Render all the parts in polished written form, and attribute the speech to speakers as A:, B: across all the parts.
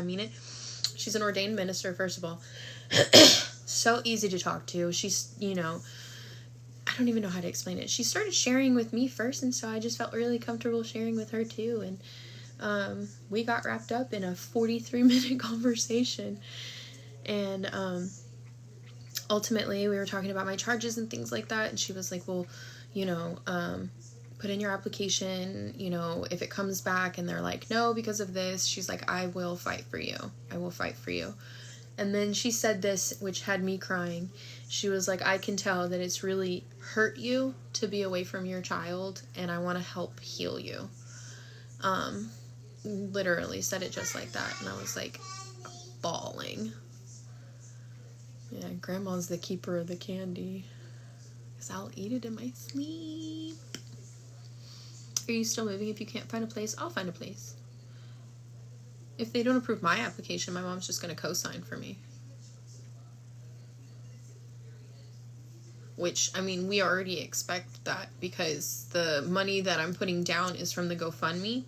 A: I mean it. She's an ordained minister, first of all. So easy to talk to. She's, you know, I don't even know how to explain it. She started sharing with me first, and so I just felt really comfortable sharing with her too. And we got wrapped up in a 43-minute conversation. And ultimately, we were talking about my charges and things like that. And she was like, well, you know, put in your application, you know, if it comes back and they're like, no, because of this, she's like, I will fight for you. I will fight for you. And then she said this, which had me crying. She was like, I can tell that it's really hurt you to be away from your child, and I want to help heal you. Literally said it just like that. And I was like, bawling. Yeah, Grandma's the keeper of the candy. Because I'll eat it in my sleep. Are you still moving? If you can't find a place, I'll find a place. If they don't approve my application, my mom's just going to co-sign for me. Which, I mean, we already expect that because the money that I'm putting down is from the GoFundMe,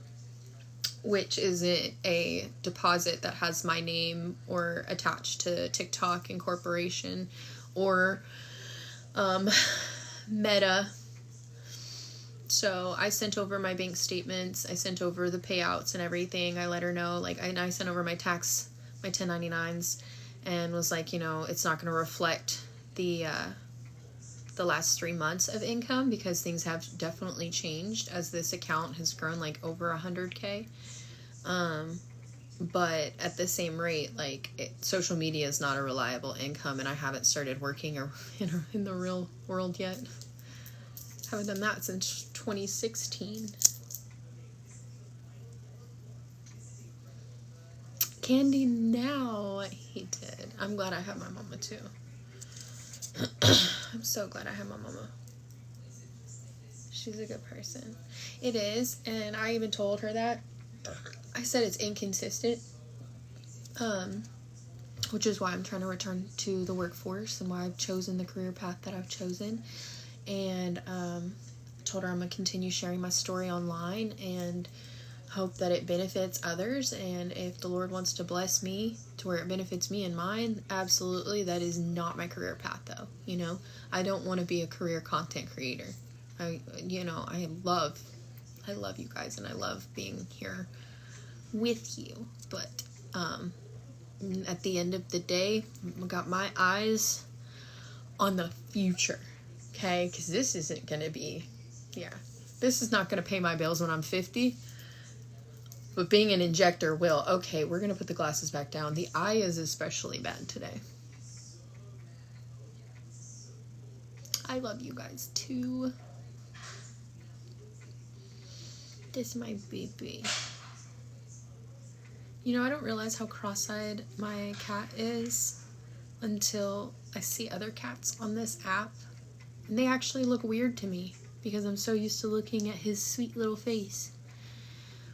A: which is a deposit that has my name or attached to TikTok Incorporation or Meta. So I sent over my bank statements. I sent over the payouts and everything. I let her know, like, I sent over my 1099s, and was like, you know, it's not going to reflect the last 3 months of income because things have definitely changed as this account has grown like over 100K. But at the same rate, like, social media is not a reliable income, and I haven't started working in the real world yet. Haven't done that since 2016. Candy now. I hate it. I'm glad I have my mama too. I'm so glad I have my mama. She's a good person. It is, and I even told her that. I said it's inconsistent, which is why I'm trying to return to the workforce and why I've chosen the career path that I've chosen. And told her I'm going to continue sharing my story online and hope that it benefits others. And if the Lord wants to bless me to where it benefits me and mine, absolutely. That is not my career path, though. You know, I don't want to be a career content creator. I love you guys, and I love being here with you. But at the end of the day, I got my eyes on the future. Okay, because this isn't going to be, this is not going to pay my bills when I'm 50, but being an injector will. Okay, we're going to put the glasses back down. The eye is especially bad today. I love you guys too. This is my baby. You know, I don't realize how cross-eyed my cat is until I see other cats on this app. And they actually look weird to me because I'm so used to looking at his sweet little face.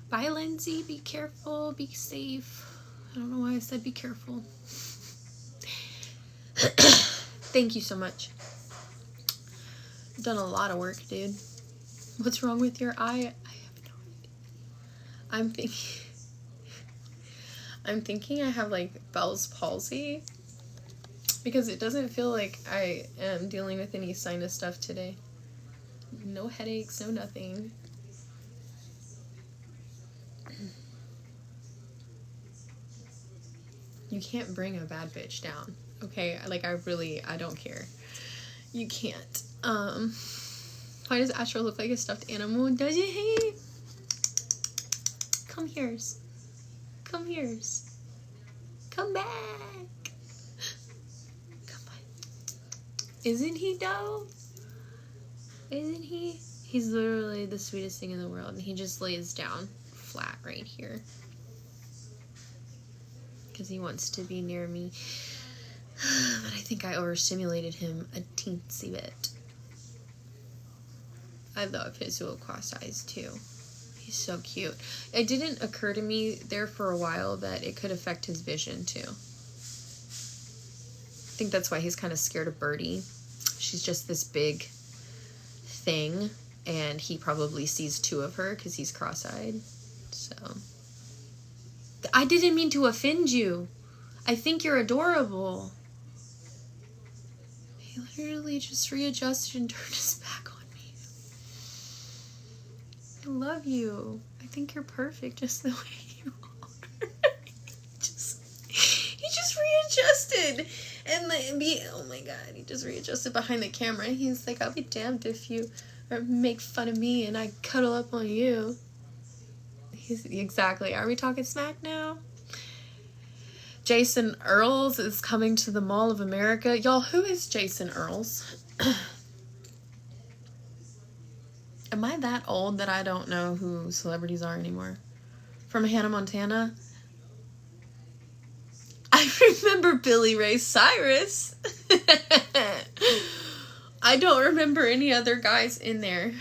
A: Bye, Lindsay. Be careful. Be safe. I don't know why I said be careful. Thank you so much. You've done a lot of work, dude. What's wrong with your eye? I have no idea. I'm thinking I have, like, Bell's palsy. Because it doesn't feel like I am dealing with any sinus stuff today. No headaches, no nothing. You can't bring a bad bitch down. Okay? Like, I don't care. You can't. Why does Astro look like a stuffed animal? Does he? Come here's. Come here's. Come back. Isn't he though? Isn't he? He's literally the sweetest thing in the world, and he just lays down flat right here because he wants to be near me. But I think I overstimulated him a teensy bit. I love his little cross eyes too. He's so cute. It didn't occur to me there for a while that it could affect his vision too. I think that's why he's kind of scared of Birdie. She's just this big thing, and he probably sees two of her because he's cross-eyed. So, I didn't mean to offend you. I think you're adorable. He literally just readjusted and turned his back on me. I love you. I think you're perfect just the way you are. He just readjusted. And oh my god, he just readjusted behind the camera. He's like, I'll be damned if you make fun of me and I cuddle up on you. Exactly. Are we talking smack now? Jason Earls is coming to the Mall of America. Y'all, who is Jason Earls? Am I that old that I don't know who celebrities are anymore? From Hannah Montana? I remember Billy Ray Cyrus. I don't remember any other guys in there.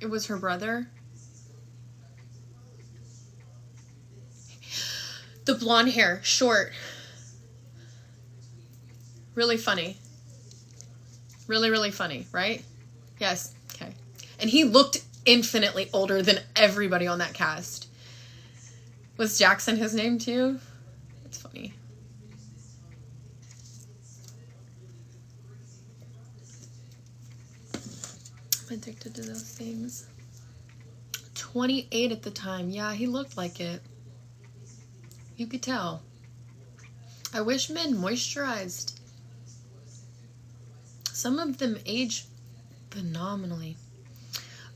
A: It was her brother. The blonde hair, short. Really funny. Really, really funny, right? Yes, okay. And he looked infinitely older than everybody on that cast. Was Jackson his name too? That's funny. I'm addicted to those things. 28 at the time. Yeah, he looked like it. You could tell. I wish men moisturized. Some of them age phenomenally.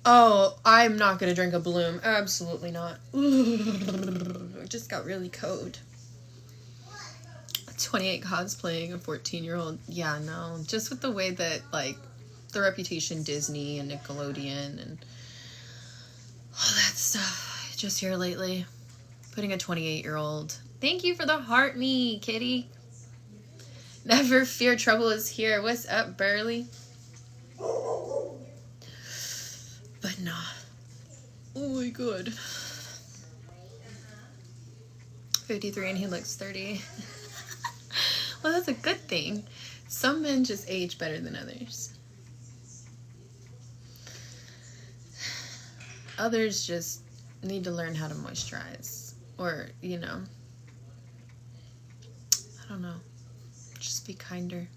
A: Oh, I'm not going to drink a Bloom. Absolutely not. It just got really cold. 28 cosplaying a 14-year-old. Yeah, no. Just with the way that, like, the reputation Disney and Nickelodeon and all that stuff. Just here lately. Putting a 28-year-old. Thank you for the heart me, kitty. Never fear, trouble is here. What's up, Burley? But nah. Oh my god. 53 and he looks 30. Well, that's a good thing. Some men just age better than others. Others just need to learn how to moisturize. Or, you know. I don't know. Just be kinder.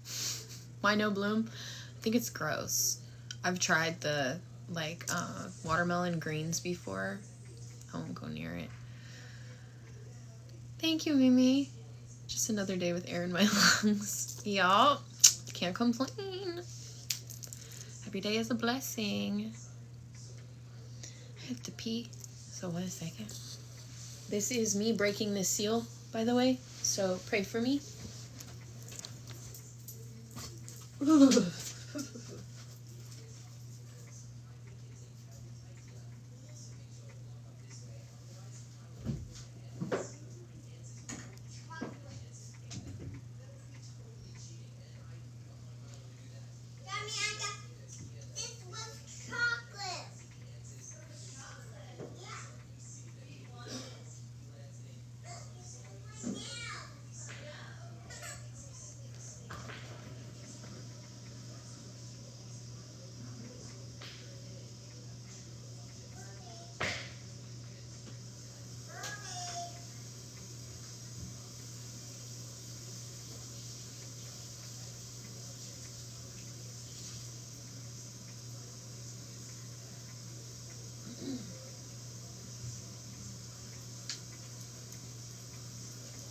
A: Why no Bloom? I think it's gross. I've tried the, like, watermelon greens before. I won't go near it. Thank you, Mimi. Just another day with air in my lungs. Y'all, can't complain. Every day is a blessing. I have to pee, so 1 second. This is me breaking this seal, by the way, so pray for me.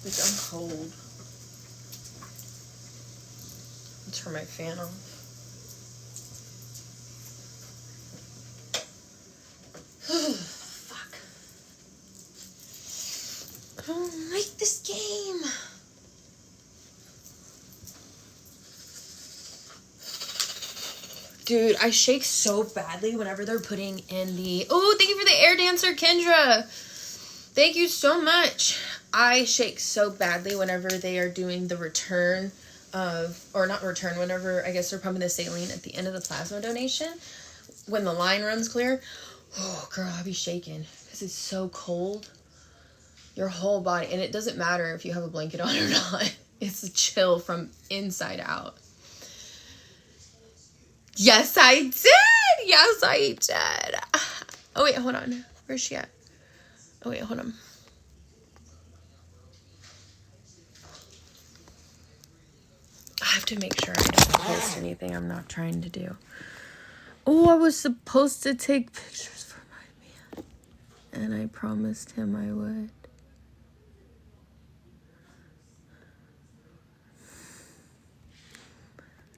A: Like, I'm cold. I'll turn my fan off. Fuck. I don't like this game. Dude, I shake so badly whenever they're putting in the... Oh, thank you for the air dancer, Kendra. Thank you so much. I shake so badly whenever they are doing the return of... Or not return, whenever I guess they're pumping the saline at the end of the plasma donation. When the line runs clear. Oh, girl, I'll be shaking. Because it's so cold. Your whole body... And it doesn't matter if you have a blanket on or not. It's a chill from inside out. Yes, I did. Yes, I did. Oh, wait, hold on. Where's she at? Oh, wait, hold on. I have to make sure I don't post anything I'm not trying to do. Oh, I was supposed to take pictures for my man. And I promised him I would.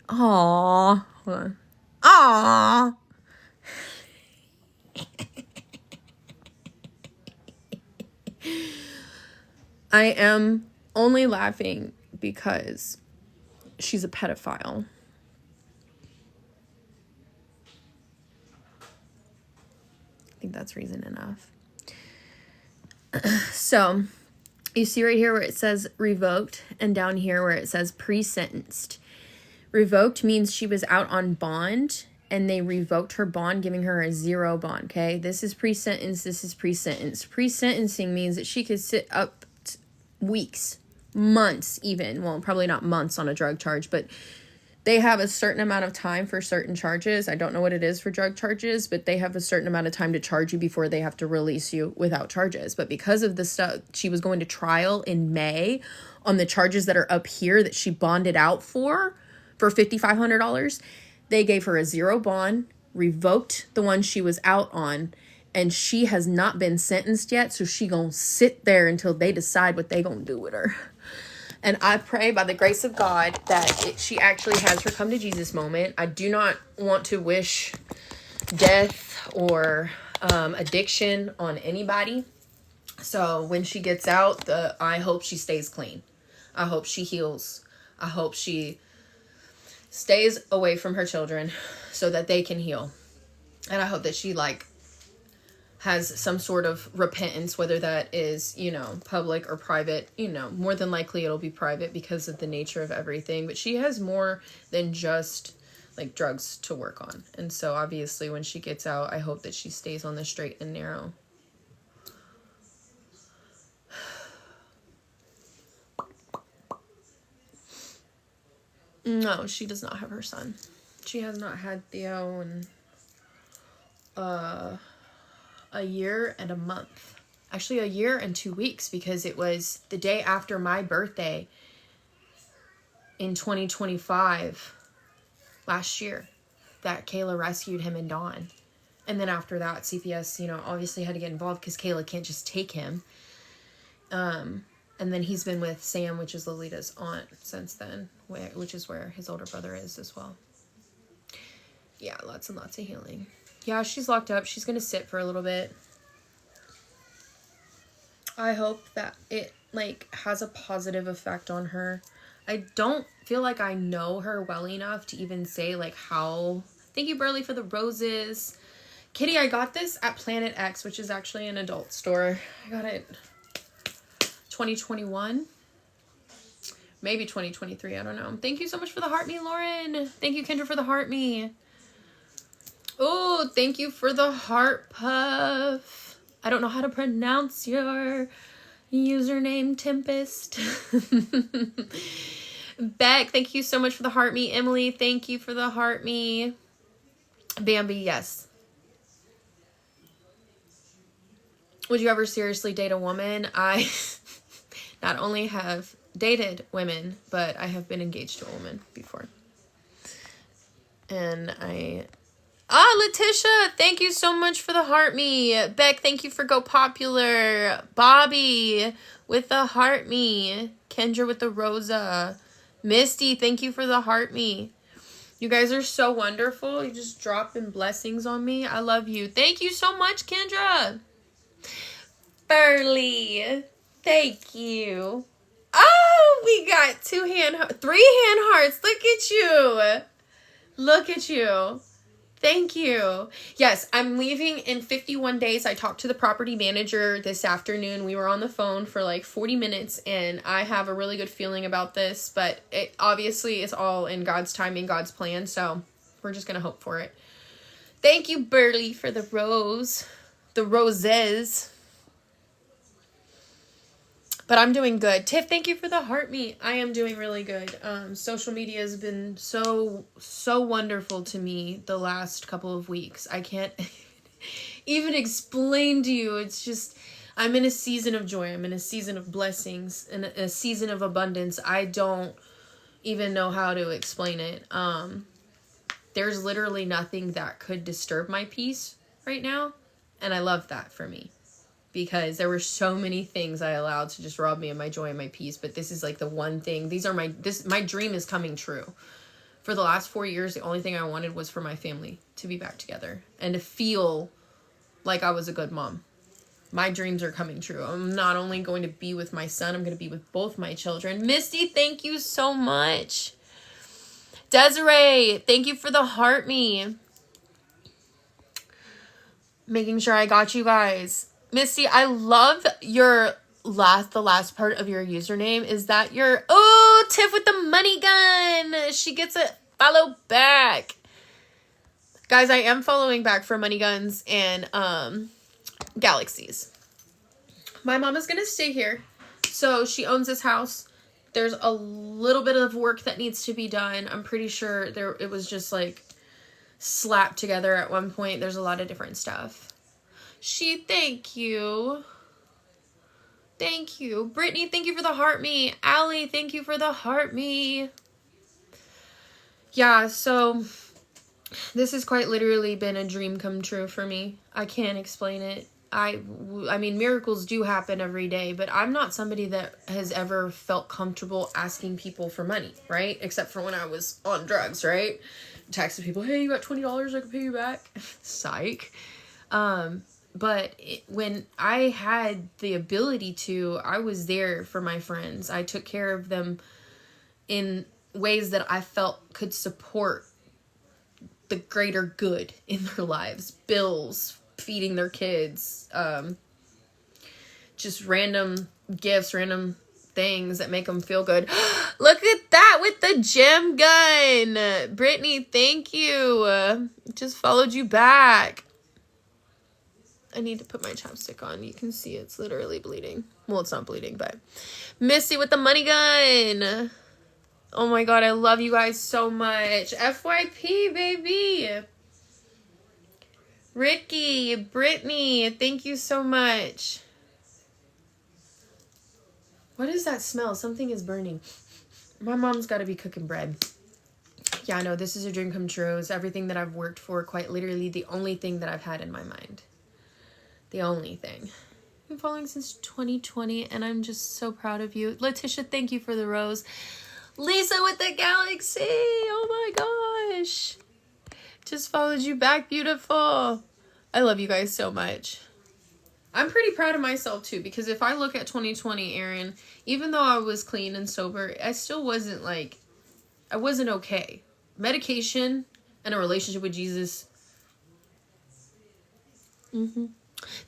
A: Aww. Hold on. Aww. I am only laughing because she's a pedophile. I think that's reason enough. So, you see right here where it says revoked, and down here where it says pre-sentenced. Revoked means she was out on bond, and they revoked her bond, giving her a 0 bond, okay? This is pre-sentence, this is pre-sentence. Pre-sentencing means that she could sit up weeks, months even. Well, probably not months on a drug charge, but they have a certain amount of time for certain charges. I don't know what it is for drug charges, but they have a certain amount of time to charge you before they have to release you without charges. But because of the stuff, she was going to trial in May on the charges that are up here that she bonded out for $5,500. They gave her a 0 bond, revoked the one she was out on, and she has not been sentenced yet, so she gonna sit there until they decide what they gonna do with her. And I pray by the grace of God that she actually has her come to Jesus moment. I do not want to wish death or addiction on anybody. So when she gets out, I hope she stays clean. I hope she heals. I hope she stays away from her children so that they can heal. And I hope that she has some sort of repentance, whether that is, public or private. More than likely it'll be private because of the nature of everything. But she has more than just drugs to work on. And so obviously when she gets out, I hope that she stays on the straight and narrow. No, she does not have her son. She has not had Theo in a year and a month. Actually, a year and 2 weeks, because it was the day after my birthday in 2025, last year, that Kayla rescued him and Dawn. And then after that, CPS, obviously had to get involved because Kayla can't just take him. And then he's been with Sam, which is Lolita's aunt, since then, which is where his older brother is as well. Yeah, lots and lots of healing. Yeah, she's locked up. She's going to sit for a little bit. I hope that it, has a positive effect on her. I don't feel like I know her well enough to even say, how... Thank you, Burley, for the roses. Kitty, I got this at Planet X, which is actually an adult store. I got it 2021. Maybe 2023, I don't know. Thank you so much for the heart me, Lauren. Thank you, Kendra, for the heart me. Oh, thank you for the heart puff. I don't know how to pronounce your username, Tempest. Beck, thank you so much for the heart me. Emily, thank you for the heart me. Bambi, yes. Would you ever seriously date a woman? I not only have dated women, but I have been engaged to a woman before. And Letitia, thank you so much for the heart me. Beck, thank you for Go Popular. Bobby with the heart me. Kendra with the Rosa. Misty, thank you for the heart me. You guys are so wonderful. You just dropping blessings on me. I love you. Thank you so much, Kendra. Burley, thank you. Oh, we got 3 hand hearts. Look at you. Look at you. Thank you. Yes, I'm leaving in 51 days. I talked to the property manager this afternoon. We were on the phone for 40 minutes, and I have a really good feeling about this, but it obviously is all in God's timing, God's plan, so we're just going to hope for it. Thank you, Burley, for the roses. But I'm doing good. Tiff, thank you for the heart me. I am doing really good. Social media has been so wonderful to me the last couple of weeks. I can't even explain to you. It's just, I'm in a season of joy. I'm in a season of blessings and a season of abundance. I don't even know how to explain it. There's literally nothing that could disturb my peace right now. And I love that for me, because there were so many things I allowed to just rob me of my joy and my peace. But this is like the one thing. My dream is coming true. For the last 4 years, the only thing I wanted was for my family to be back together and to feel like I was a good mom. My dreams are coming true. I'm not only going to be with my son, I'm going to be with both my children. Misty, thank you so much. Desiree, thank you for the heart me. Making sure I got you guys. Misty, I love the last part of your username. Is that your, oh, Tiff with the money gun. She gets a follow back. Guys, I am following back for money guns and galaxies. My mom is going to stay here. So she owns this house. There's a little bit of work that needs to be done. I'm pretty sure it was just like slapped together at one point. There's a lot of different stuff. Thank you. Thank you. Brittany, thank you for the heart me. Allie, thank you for the heart me. Yeah, so this has quite literally been a dream come true for me. I can't explain it. I mean, miracles do happen every day, but I'm not somebody that has ever felt comfortable asking people for money, right? Except for when I was on drugs, right? Texting people, hey, you got $20, I can pay you back. Psych. But when I had the ability to, I was there for my friends. I took care of them in ways that I felt could support the greater good in their lives. Bills, feeding their kids, just random gifts, random things that make them feel good. Look at that with the gem gun. Brittany, thank you. Just followed you back. I need to put my chapstick on. You can see it's literally bleeding. Well, it's not bleeding, but Missy with the money gun. Oh my God, I love you guys so much. FYP, baby. Ricky, Brittany, thank you so much. What is that smell? Something is burning. My mom's got to be cooking bread. Yeah, no, this is a dream come true. It's everything that I've worked for, quite literally the only thing that I've had in my mind. The only thing. I've been following since 2020, and I'm just so proud of you. Letitia, thank you for the rose. Lisa with the galaxy. Oh my gosh. Just followed you back. Beautiful. I love you guys so much. I'm pretty proud of myself too, because if I look at 2020, Aaryn, even though I was clean and sober, I still wasn't like, I wasn't okay. Medication and a relationship with Jesus.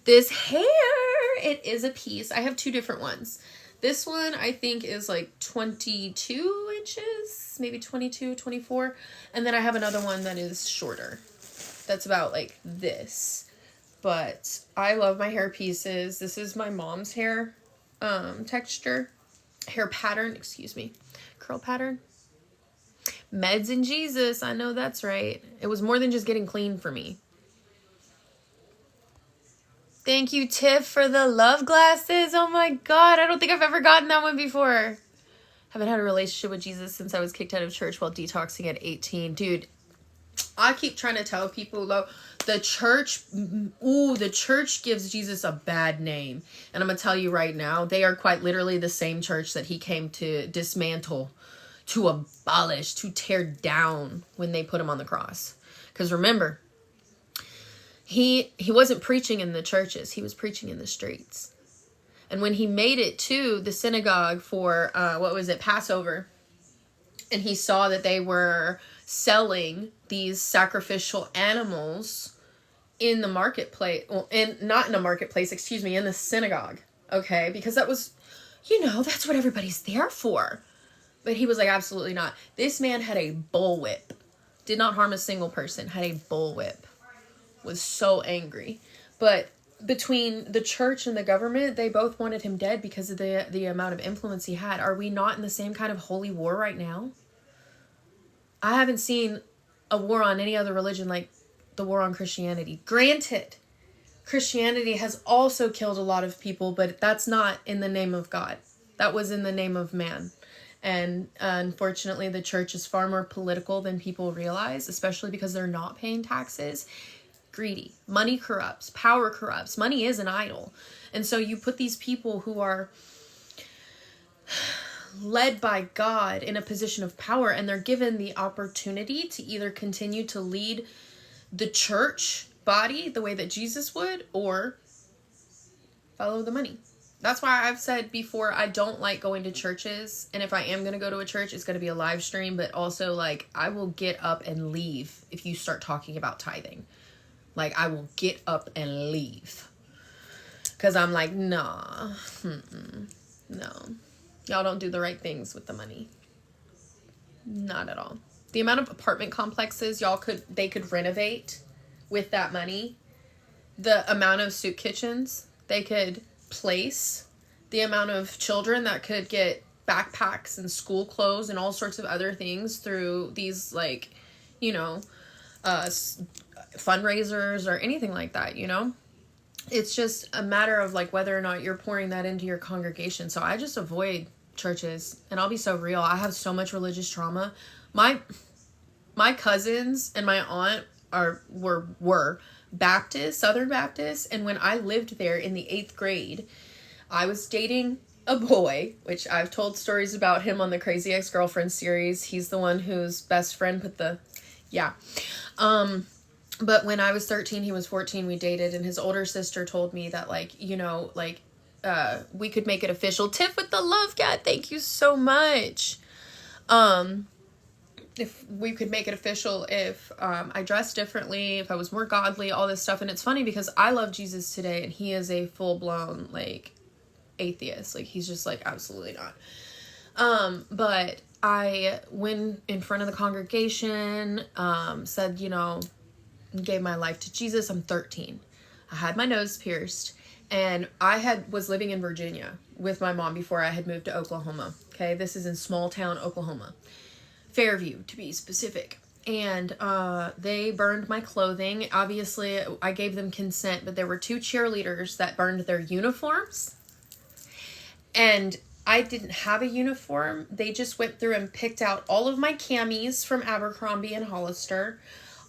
A: This hair, it is a piece. I have two different ones. This one I think is like 22 inches, maybe 22, 24. And then I have another one that is shorter. That's about like this. But I love my hair pieces. This is my mom's hair texture. Hair pattern, excuse me. Curl pattern. Meds and Jesus. I know that's right. It was more than just getting clean for me. Thank you, Tiff, for the love glasses. Oh my God. I don't think I've ever gotten that one before. Haven't had a relationship with Jesus since I was kicked out of church while detoxing at 18. Dude, I keep trying to tell people, though, the church gives Jesus a bad name. And I'm going to tell you right now, they are quite literally the same church that he came to dismantle, to abolish, to tear down when they put him on the cross. Because remember, he wasn't preaching in the churches. He was preaching in the streets. And when he made it to the synagogue for, Passover, and he saw that they were selling these sacrificial animals in the marketplace, not in a marketplace, in the synagogue, okay? Because that was, that's what everybody's there for. But he was like, absolutely not. This man had a bullwhip. Did not harm a single person. Had a bullwhip. Was so angry. But between the church and the government, they both wanted him dead because of the amount of influence he had. Are we not in the same kind of holy war right now? I haven't seen a war on any other religion like the war on Christianity. Granted, Christianity has also killed a lot of people, but that's not in the name of God. That was in the name of man. And unfortunately, the church is far more political than people realize, especially because they're not paying taxes. Greedy. Money corrupts. Power corrupts. Money is an idol. And so you put these people who are led by God in a position of power, and they're given the opportunity to either continue to lead the church body the way that Jesus would, or follow the money. That's why I've said before, I don't like going to churches. And if I am going to go to a church, it's going to be a live stream. But also, like, I will get up and leave if you start talking about tithing. Like, I will get up and leave. Because I'm like, nah. No. Y'all don't do the right things with the money. Not at all. The amount of apartment complexes they could renovate with that money. The amount of soup kitchens they could place, the amount of children that could get backpacks and school clothes and all sorts of other things through these, like, you know, fundraisers or anything like that, you know. It's just a matter of, like, whether or not you're pouring that into your congregation. So I just avoid churches, and I'll be so real. I have so much religious trauma. My cousins and my aunt were Baptist, Southern Baptist, and when I lived there in the 8th grade, I was dating a boy, which I've told stories about him on the Crazy Ex-Girlfriend series. He's the one whose best friend put the, yeah. But when I was 13, he was 14, we dated, and his older sister told me that, like, you know, like, we could make it official. Tiff with the love cat, thank you so much. If we could make it official, if I dressed differently, if I was more godly, all this stuff. And it's funny because I love Jesus today, and he is a full-blown, like, atheist. Like, he's just like, absolutely not. But I went in front of the congregation, said, you know, gave my life to Jesus. I'm 13. I had my nose pierced, and I was living in Virginia with my mom before I had moved to Oklahoma. Okay, this is in small town Oklahoma. Fairview, to be specific. And they burned my clothing. Obviously, I gave them consent, but there were 2 cheerleaders that burned their uniforms. And I didn't have a uniform. They just went through and picked out all of my camis from Abercrombie and Hollister,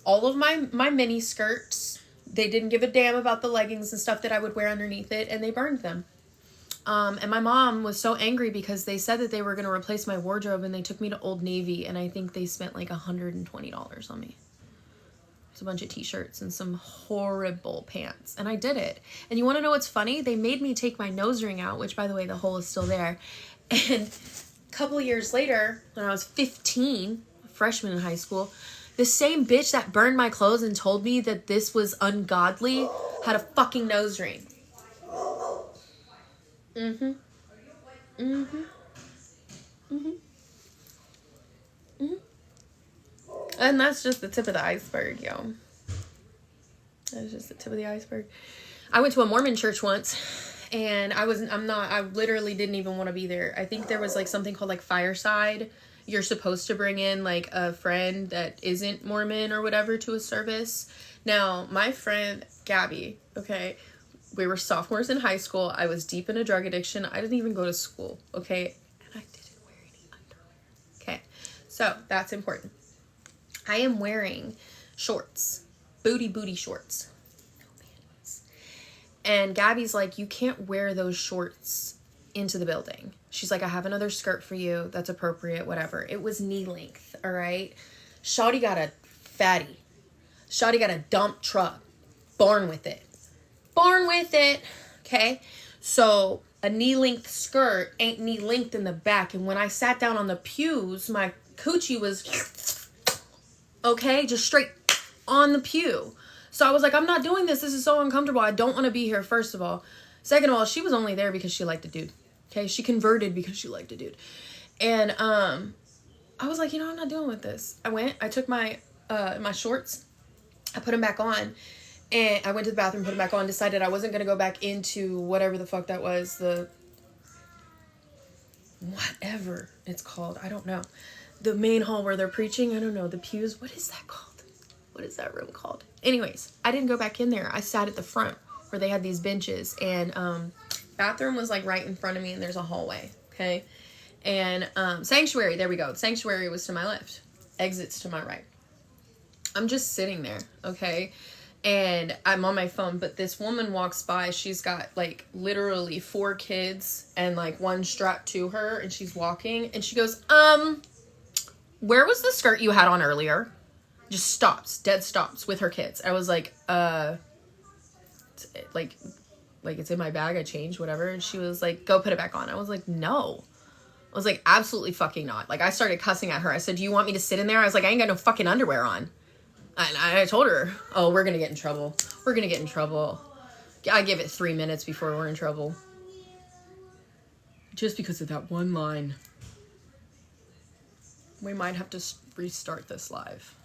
A: all of my mini skirts. They didn't give a damn about the leggings and stuff that I would wear underneath it, and they burned them. And my mom was so angry because they said that they were going to replace my wardrobe, and they took me to Old Navy, and I think they spent like $120 on me. It's a bunch of t-shirts and some horrible pants, and I did it. And you want to know what's funny? They made me take my nose ring out, which, by the way, the hole is still there. And a couple years later, when I was 15, a freshman in high school, the same bitch that burned my clothes and told me that this was ungodly had a fucking nose ring. And that's just the tip of the iceberg, yo. That's just the tip of the iceberg. I went to a Mormon church once, and I literally didn't even want to be there. I think there was like something called like Fireside. You're supposed to bring in like a friend that isn't Mormon or whatever to a service. Now, my friend Gabby, okay, we were sophomores in high school. I was deep in a drug addiction. I didn't even go to school, okay? And I didn't wear any underwear. Okay, so that's important. I am wearing shorts, booty shorts, no panties. And Gabby's like, you can't wear those shorts into the building. She's like, I have another skirt for you that's appropriate, whatever. It was knee length, all right? Shawty got a fatty. Shawty got a dump truck. Born with it. Okay? So a knee-length skirt ain't knee-length in the back. And when I sat down on the pews, my coochie was, okay, just straight on the pew. So I was like, I'm not doing this. This is so uncomfortable. I don't want to be here, first of all. Second of all, she was only there because she liked the dude. Okay? She converted because she liked the dude. And I was like, you know, I'm not dealing with this. I took my shorts. I put them back on. And I went to the bathroom, put it back on, decided I wasn't going to go back into whatever the fuck that was, whatever it's called, I don't know. The main hall where they're preaching, I don't know, the pews, what is that called? What is that room called? Anyways, I didn't go back in there. I sat at the front. where they had these benches, and bathroom was like right in front of me, and there's a hallway, okay? And sanctuary, there we go. Sanctuary was to my left, exits to my right. I'm just sitting there, okay? And I'm on my phone, but this woman walks by. She's got like literally 4 kids and like one strapped to her, and she's walking, and she goes, where was the skirt you had on earlier? Just stops, dead stops with her kids. I was like, like it's in my bag, I changed, whatever. And she was like, go put it back on. I was like, no. I was like, absolutely fucking not. Like, I started cussing at her. I said, do you want me to sit in there? I was like, I ain't got no fucking underwear on. And I told her, oh, we're going to get in trouble. We're going to get in trouble. I give it 3 minutes before we're in trouble. Just because of that one line. We might have to restart this live.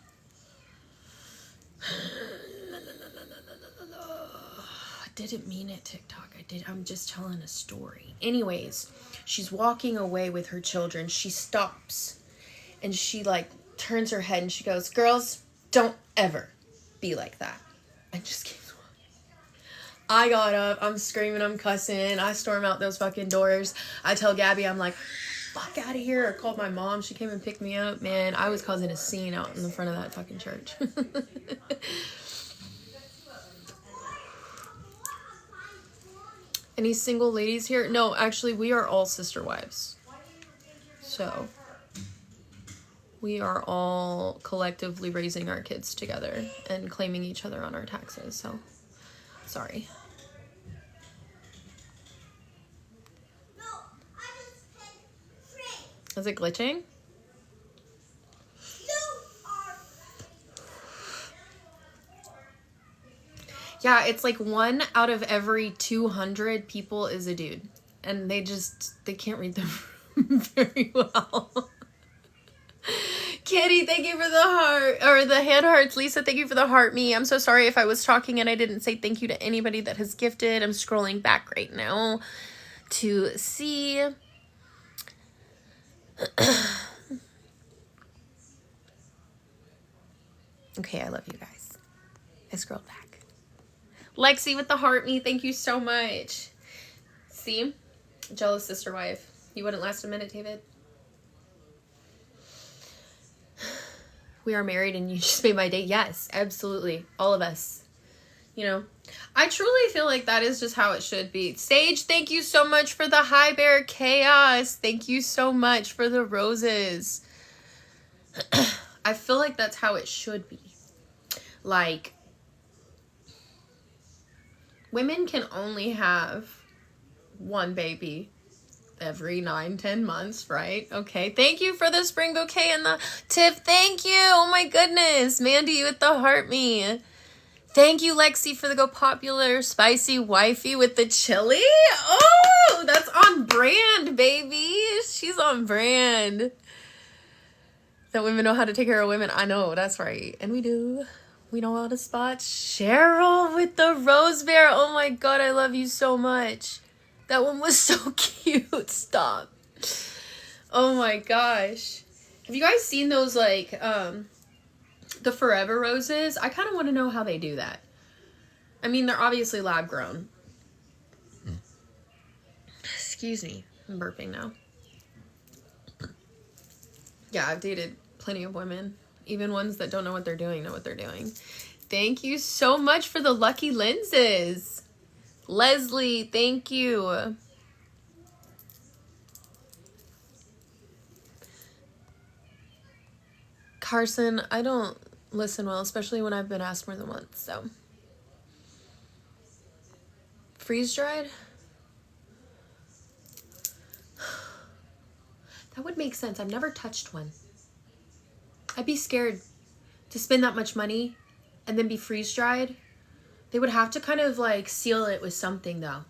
A: I didn't mean it, TikTok. I'm just telling a story. Anyways, she's walking away with her children. She stops. And she, like, turns her head and she goes, girls, don't ever be like that. And just keeps walking. I got up. I'm screaming. I'm cussing. I storm out those fucking doors. I tell Gabby, I'm like, fuck out of here. I called my mom. She came and picked me up. Man, I was causing a scene out in the front of that fucking church. Any single ladies here? No, actually, we are all sister wives. So we are all collectively raising our kids together and claiming each other on our taxes. So, sorry. Is it glitching? Yeah, it's like 1 out of every 200 people is a dude. And they can't read the room very well. Kitty, thank you for the heart, or the hand hearts. Lisa, thank you for the heart me. I'm so sorry if I was talking and I didn't say thank you to anybody that has gifted. I'm scrolling back right now to see. Okay, I love you guys. I scrolled back. Lexi with the heart me, thank you so much. See? Jealous sister wife. You wouldn't last a minute, David? We are married and you just made my day. Yes, absolutely. All of us. You know, I truly feel like that is just how it should be. Sage, thank you so much for the High Bear Chaos. Thank you so much for the roses. I feel like that's how it should be. Like, women can only have one baby every 9-10 months, right? Okay, thank you for the spring bouquet and the tip. Thank you. Oh my goodness. Mandy with the heart me. Thank you, Lexi, for the Go Popular Spicy Wifey with the chili. Oh, that's on brand, baby. She's on brand. That women know how to take care of women. I know, that's right. And we do. We know how to spot. Cheryl with the rose bear. Oh my God, I love you so much. That one was so cute. Stop. Oh my gosh. Have you guys seen those, like, the forever roses? I kind of want to know how they do that. I mean, they're obviously lab grown. Excuse me. I'm burping now. Yeah, I've dated plenty of women. Even ones that don't know what they're doing know what they're doing. Thank you so much for the lucky lenses. Leslie, thank you. Carson, I don't listen well, especially when I've been asked more than once, so. Freeze-dried? That would make sense. I've never touched one. I'd be scared to spend that much money and then be freeze-dried. They would have to kind of like seal it with something though.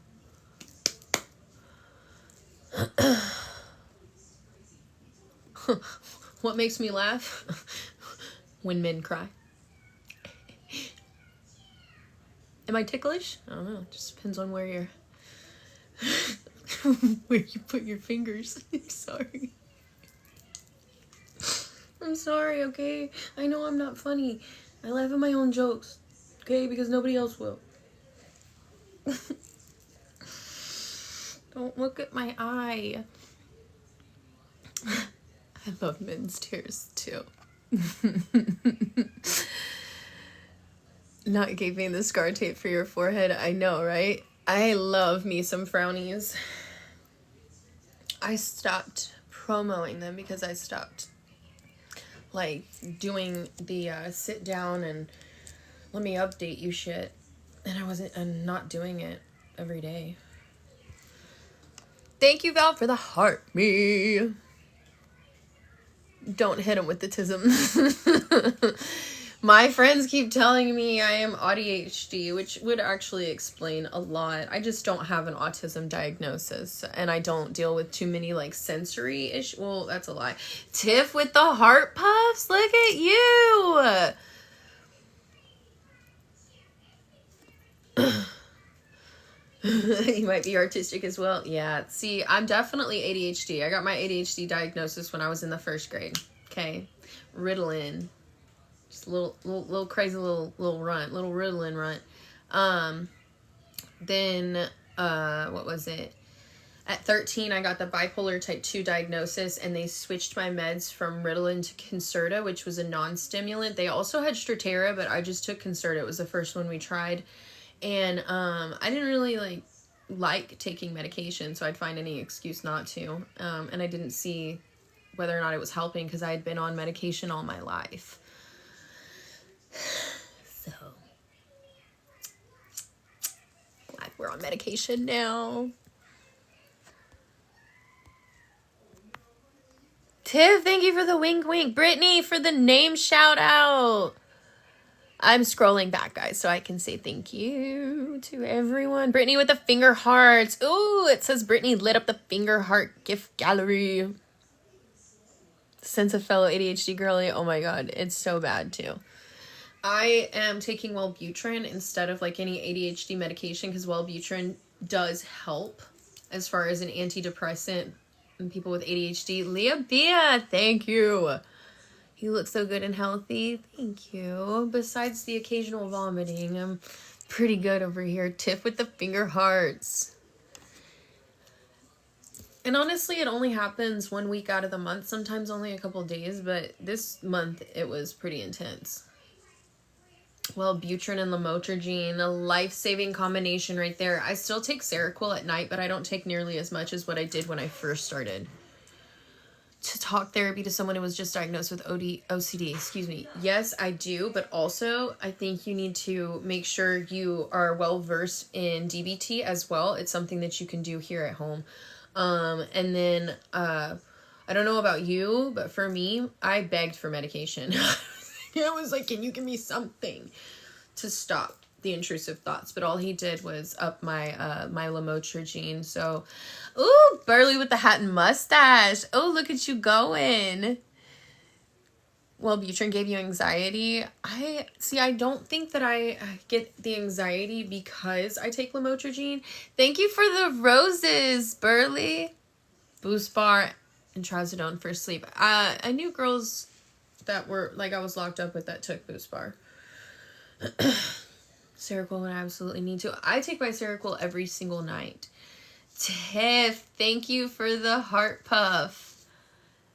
A: What makes me laugh? When men cry. Am I ticklish? I don't know. It just depends on where you're where you put your fingers. I'm sorry. I'm sorry, okay? I know I'm not funny. I laugh at my own jokes, okay? Because nobody else will. Don't look at my eye. I love men's tears too. Not gaping the scar tape for your forehead. I know, right? I love me some frownies. I stopped promoting them because I stopped like doing the sit down and let me update you shit. And I'm not doing it every day. Thank you, Val, for the heart. Me. Don't hit him with the tism. My friends keep telling me I am ADHD, which would actually explain a lot. I just don't have an autism diagnosis, and I don't deal with too many, like, sensory issues. Well, that's a lie. Tiff with the heart puffs? Look at you! You might be artistic as well. Yeah, see, I'm definitely ADHD. I got my ADHD diagnosis when I was in the 1st grade. Okay? Ritalin. Just a little crazy little Ritalin runt. Then, what was it? At 13, I got the bipolar type 2 diagnosis, and they switched my meds from Ritalin to Concerta, which was a non-stimulant. They also had Strattera, but I just took Concerta. It was the first one we tried. And I didn't really like taking medication, so I'd find any excuse not to. And I didn't see whether or not it was helping because I had been on medication all my life. So, glad we're on medication now. Tiff, thank you for the wink wink. Brittany for the name shout out. I'm scrolling back, guys, so I can say thank you to everyone. Brittany with the finger hearts. Ooh, it says Brittany lit up the finger heart gift gallery. Sense of fellow ADHD girly. Oh my god, it's so bad too. I am taking Wellbutrin instead of like any ADHD medication because Wellbutrin does help as far as an antidepressant in people with ADHD. Leah Bia, thank you. You look so good and healthy. Thank you. Besides the occasional vomiting, I'm pretty good over here. Tiff with the finger hearts. And honestly, it only happens 1 week out of the month. Sometimes only a couple days, but this month it was pretty intense. Wellbutrin and lamotrigine, a life-saving combination right there. I still take Seroquel at night, but I don't take nearly as much as what I did when I first started. To talk therapy to someone who was just diagnosed with OCD, excuse me. Yes, I do, but also I think you need to make sure you are well versed in DBT as well. It's something that you can do here at home. And then I don't know about you, but for me, I begged for medication. I was like, can you give me something to stop the intrusive thoughts? But all he did was up my my lamotrigine. So, ooh, Burley with the hat and mustache. Oh, look at you going. Wellbutrin gave you anxiety. I don't think that I get the anxiety because I take lamotrigine. Thank you for the roses, Burley. Boost bar and trazodone for sleep. I knew girls that were like I was locked up with that took Boost bar. Seroquel when I absolutely need to. I take my Seroquel every single night. Tiff, thank you for the heart puff.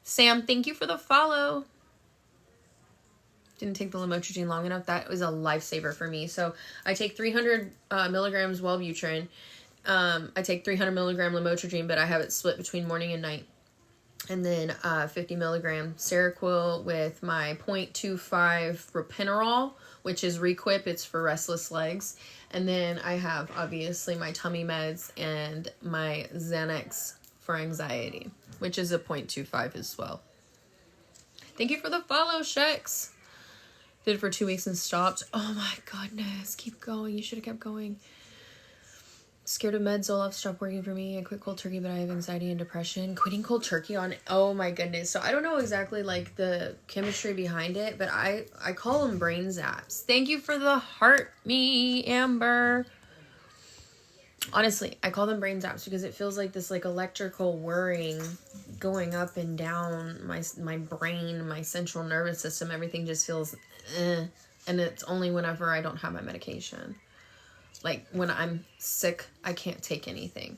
A: Sam, thank you for the follow. Didn't take the lamotrigine long enough. That was a lifesaver for me. So I take 300 milligrams Wellbutrin. I take 300 milligram lamotrigine, but I have it split between morning and night. And then 50 milligram Seroquel with my 0.25 Ropinirole, which is Requip. It's for restless legs. And then I have, obviously, my tummy meds and my Xanax for anxiety, which is a 0.25 as well. Thank you for the follow, Shex. Did it for 2 weeks and stopped. Oh my goodness. Keep going. You should have kept going. Scared of meds. Zoloft stopped working for me. I quit cold turkey, but I have anxiety and depression. Quitting cold turkey on... Oh my goodness. So I don't know exactly like the chemistry behind it, but I call them brain zaps. Thank you for the heart, me, Amber. Honestly, I call them brain zaps because it feels like this like electrical whirring going up and down my brain, my central nervous system. Everything just feels and it's only whenever I don't have my medication. Like, when I'm sick, I can't take anything.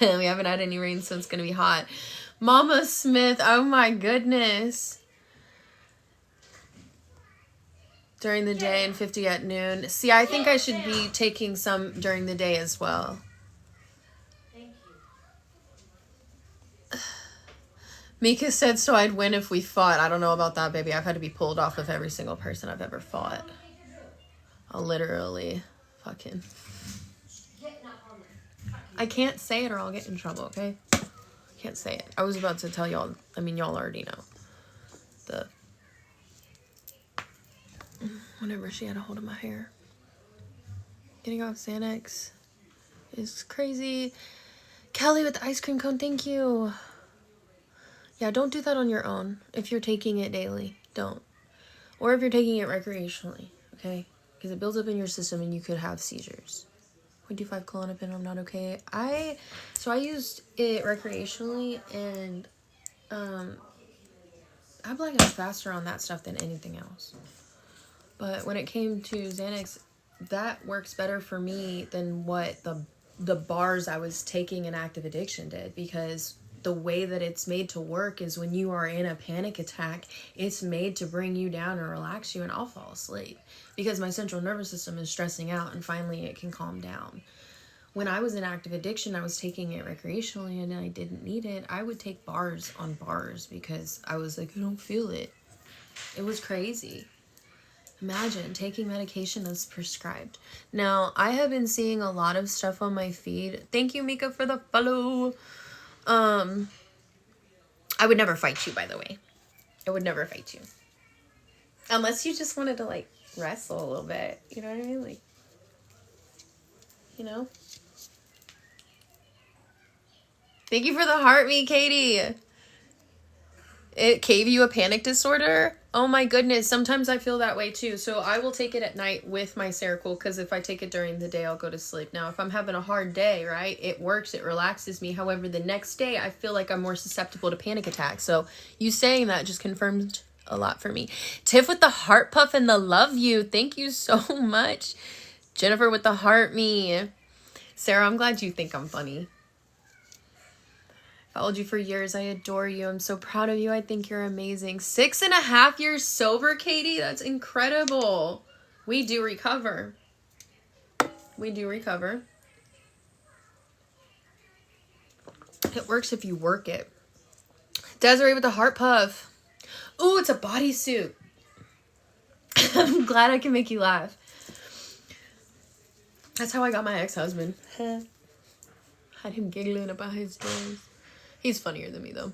A: We haven't had any rain, so it's gonna be hot. Mama Smith, oh my goodness. During the day and 50 at noon. See, I think I should be taking some during the day as well.
B: Thank you.
A: Mika said, so I'd win if we fought. I don't know about that, baby. I've had to be pulled off of every single person I've ever fought. I'll literally fucking... I can't say it or I'll get in trouble, okay? Can't say it. I was about to tell y'all. I mean, y'all already know. Whenever she had a hold of my hair. Getting off Xanax is crazy. Kelly with the ice cream cone, thank you. Yeah, don't do that on your own. If you're taking it daily, don't. Or if you're taking it recreationally, okay? Because it builds up in your system and you could have seizures. 0.25 Klonopin, I'm not okay. I used it recreationally, and I black out faster on that stuff than anything else. But when it came to Xanax, that works better for me than what the bars I was taking in active addiction did, because the way that it's made to work is when you are in a panic attack, it's made to bring you down and relax you, and I'll fall asleep because my central nervous system is stressing out, and finally it can calm down. When I was in active addiction, I was taking it recreationally and I didn't need it. I would take bars on bars because I was like, I don't feel it. It was crazy. Imagine taking medication that's prescribed. Now, I have been seeing a lot of stuff on my feed. Thank you, Mika, for the follow. I would never fight you, by the way. I would never fight you. Unless you just wanted to, like, wrestle a little bit. You know what I mean? Like, you know? Thank you for the heart, me, Katie. It gave you a panic disorder? Oh my goodness, sometimes I feel that way too. So I will take it at night with my Seroquel, because if I take it during the day, I'll go to sleep. Now, if I'm having a hard day, right, it works, it relaxes me. However, the next day, I feel like I'm more susceptible to panic attacks. So you saying that just confirmed a lot for me. Tiff with the heart puff and the love you. Thank you so much. Jennifer with the heart me. Sarah, I'm glad you think I'm funny. Followed you for years. I adore you. I'm so proud of you. I think you're amazing. 6.5 years sober, Katie. That's incredible. We do recover. We do recover. It works if you work it. Desiree with the heart puff. Ooh, it's a bodysuit. I'm glad I can make you laugh. That's how I got my ex-husband. Had him giggling about his stories. He's funnier than me, though.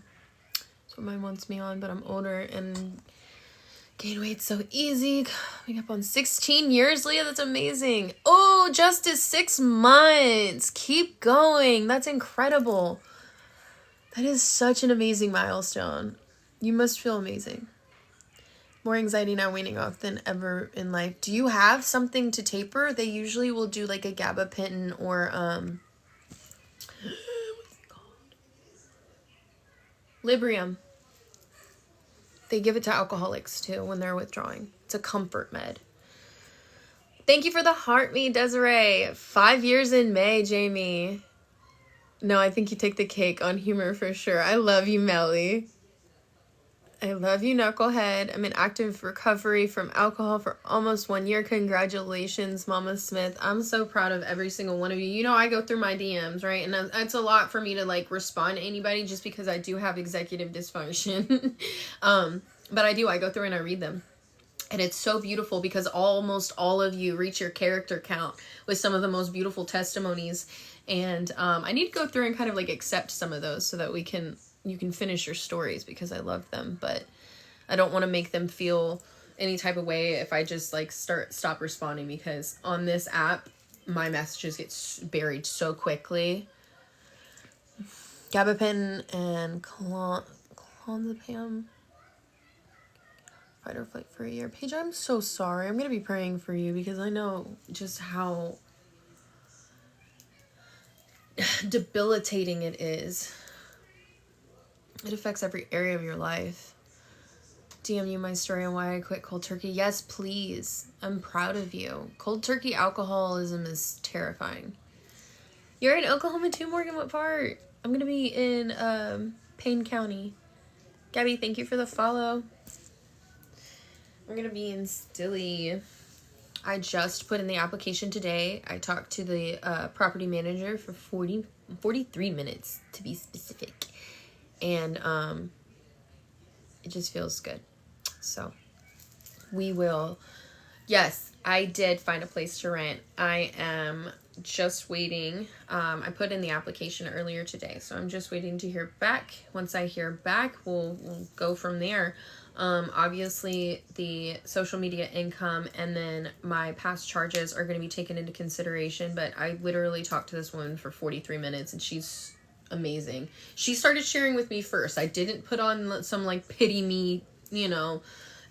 A: That's what mine wants me on, but I'm older and gain weight so easy. Coming up on 16 years, Leah. That's amazing. Oh, just 6 months. Keep going. That's incredible. That is such an amazing milestone. You must feel amazing. More anxiety now waning off than ever in life. Do you have something to taper? They usually will do like a gabapentin or Librium. They give it to alcoholics too when they're withdrawing. It's a comfort med. Thank you for the heart me, Desiree. 5 years in May, Jamie. No, I think you take the cake on humor for sure. I love you, Melly. I love you, Knucklehead. I'm in active recovery from alcohol for almost 1 year. Congratulations, Mama Smith. I'm so proud of every single one of you. You know, I go through my DMs, right? And it's a lot for me to, like, respond to anybody just because I do have executive dysfunction. But I do. I go through and I read them. And it's so beautiful because almost all of you reach your character count with some of the most beautiful testimonies. And I need to go through and kind of, like, accept some of those so that you can finish your stories because I love them, but I don't want to make them feel any type of way if I just like stop responding, because on this app, my messages get buried so quickly. Gabapentin and clonazepam. Fight or flight for a year. Paige, I'm so sorry. I'm going to be praying for you because I know just how debilitating it is. It affects every area of your life. DM you my story on why I quit cold turkey. Yes, please. I'm proud of you. Cold turkey alcoholism is terrifying. You're in Oklahoma too, Morgan? What part? I'm going to be in Payne County. Gabby, thank you for the follow. I'm going to be in Stilly. I just put in the application today. I talked to the property manager for 43 minutes to be specific. And it just feels good. So we will. Yes, I did find a place to rent. I am just waiting. I put in the application earlier today, so I'm just waiting to hear back. Once I hear back, we'll go from there. Obviously, the social media income and then my past charges are going to be taken into consideration, but I literally talked to this woman for 43 minutes, and she's amazing. She started sharing with me first. I didn't put on some, like, pity me,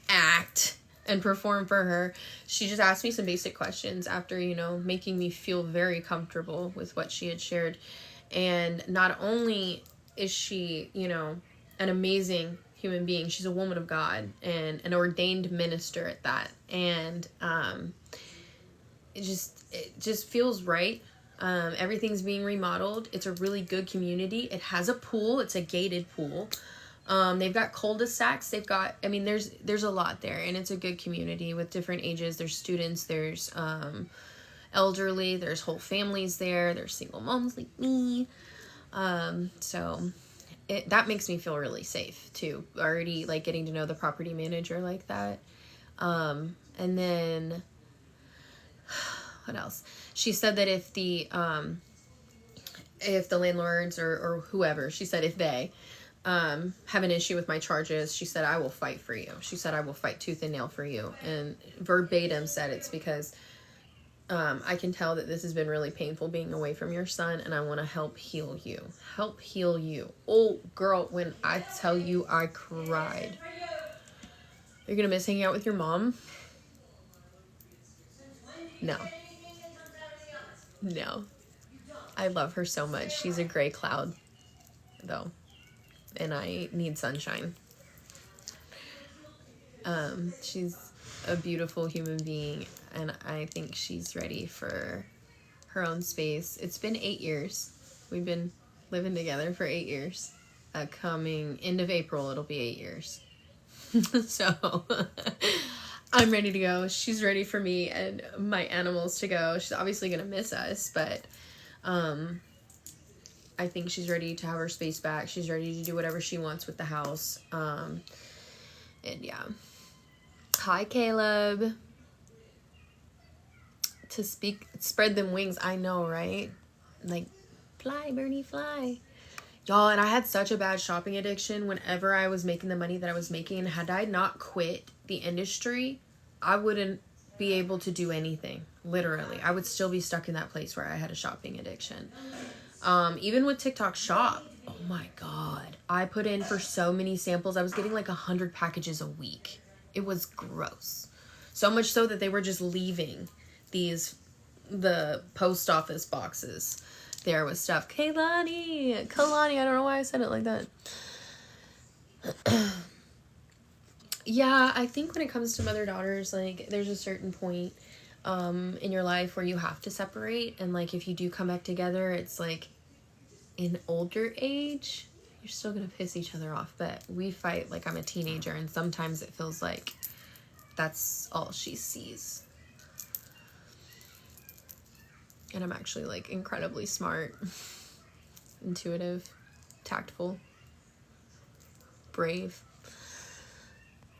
A: act and perform for her. She just asked me some basic questions after, making me feel very comfortable with what she had shared. And not only is she, an amazing human being, she's a woman of God and an ordained minister at that. And it just feels right. Everything's being remodeled. It's a really good community. It has a pool. It's a gated pool. They've got cul-de-sacs. They've got, there's a lot there, and it's a good community with different ages. There's students, there's, elderly, there's whole families there. There's single moms like me. So that makes me feel really safe too. Already like getting to know the property manager like that. And then what else? She said that if the landlords or whoever, she said if they, have an issue with my charges, she said, I will fight for you. She said, I will fight tooth and nail for you. And verbatim said it's because I can tell that this has been really painful being away from your son, and I want to help heal you. Help heal you. Oh, girl, when I tell you I cried. You're going to miss hanging out with your mom? No. No. I love her so much. She's a gray cloud, though. And I need sunshine. She's a beautiful human being, and I think she's ready for her own space. It's been 8 years. We've been living together for 8 years. Coming end of April, it'll be 8 years. So I'm ready to go. She's ready for me and my animals to go. She's obviously gonna miss us, but I think she's ready to have her space back. She's ready to do whatever she wants with the house. And yeah. Hi, Caleb. To spread them wings. I know, right? Like, fly, Bernie, fly. Y'all, and I had such a bad shopping addiction whenever I was making the money that I was making. Had I not quit the industry, I wouldn't be able to do anything. Literally. I would still be stuck in that place where I had a shopping addiction. Even with TikTok Shop, oh my God. I put in for so many samples. I was getting like 100 packages a week. It was gross. So much so that they were just leaving the post office boxes there with stuff. Kalani, I don't know why I said it like that. Yeah, I think when it comes to mother-daughters, like, there's a certain point in your life where you have to separate, and like if you do come back together, it's like in older age, you're still gonna piss each other off, but we fight like I'm a teenager, and sometimes it feels like that's all she sees. And I'm actually like incredibly smart, intuitive, tactful, brave.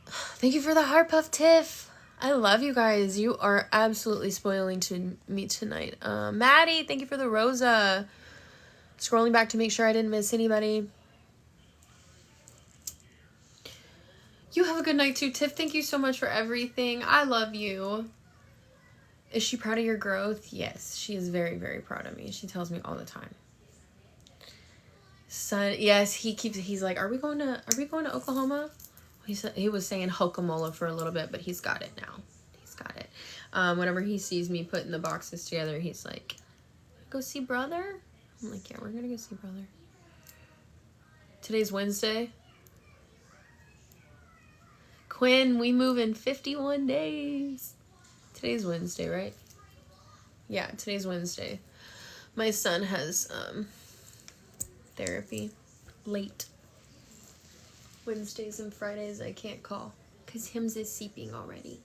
A: Thank you for the heart puff, Tiff. I love you guys. You are absolutely spoiling to me tonight. Maddie, thank you for the Rosa. Scrolling back to make sure I didn't miss anybody. You have a good night too, Tiff. Thank you so much for everything. I love you. Is she proud of your growth? Yes, she is very, very proud of me. She tells me all the time. Son, yes, he's like, are we going to Oklahoma? He was saying Hokamola for a little bit, but he's got it now. He's got it. Whenever he sees me putting the boxes together, he's like, go see brother? I'm like, yeah, we're gonna go see brother. Today's Wednesday. Quinn, we move in 51 days. Today's Wednesday, right? Yeah, today's Wednesday. My son has therapy late. Wednesdays and Fridays I can't call because Hims is sleeping already.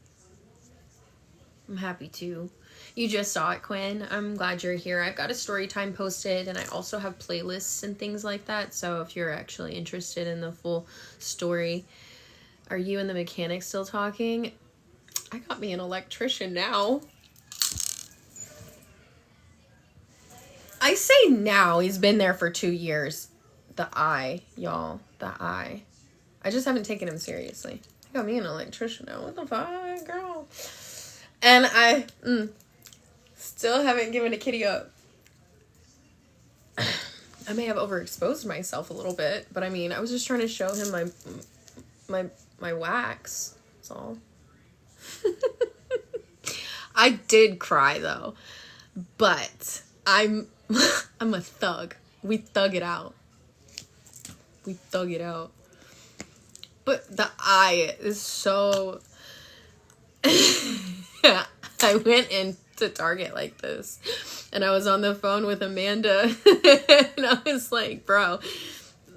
A: I'm happy to. You just saw it, Quinn. I'm glad you're here. I've got a story time posted, and I also have playlists and things like that. So if you're actually interested in the full story. Are you and the mechanic still talking? I got me an electrician now. I say now. He's been there for 2 years. The eye, y'all. The eye. I just haven't taken him seriously. I got me an electrician now. What the fuck, girl? And I still haven't given a kitty up. I may have overexposed myself a little bit, but I mean, I was just trying to show him my wax. That's all. I did cry though, but I'm a thug. We thug it out. But the eye is so. I went into Target like this, and I was on the phone with Amanda, and I was like, bro,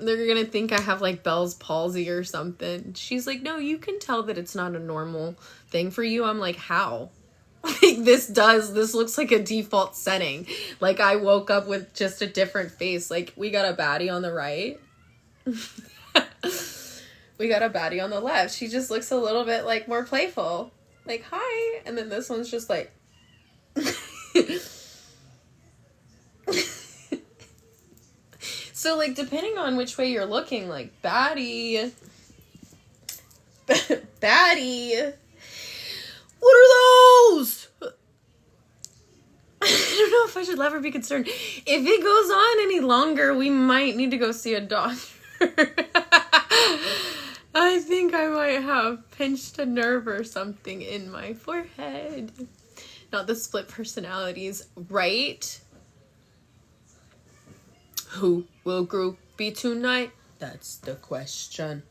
A: they're gonna think I have like Bell's palsy or something. She's like, no, you can tell that it's not a normal thing for you. I'm like, how? Like, this looks like a default setting. Like, I woke up with just a different face. Like, we got a baddie on the right. We got a baddie on the left. She just looks a little bit like more playful. Like, hi. And then this one's just like. So, like, depending on which way you're looking, like, baddie. Baddie. What are those? I don't know if I should ever be concerned. If it goes on any longer, we might need to go see a doctor. I think I might have pinched a nerve or something in my forehead. Not the split personalities, right? Who will group be tonight? That's the question.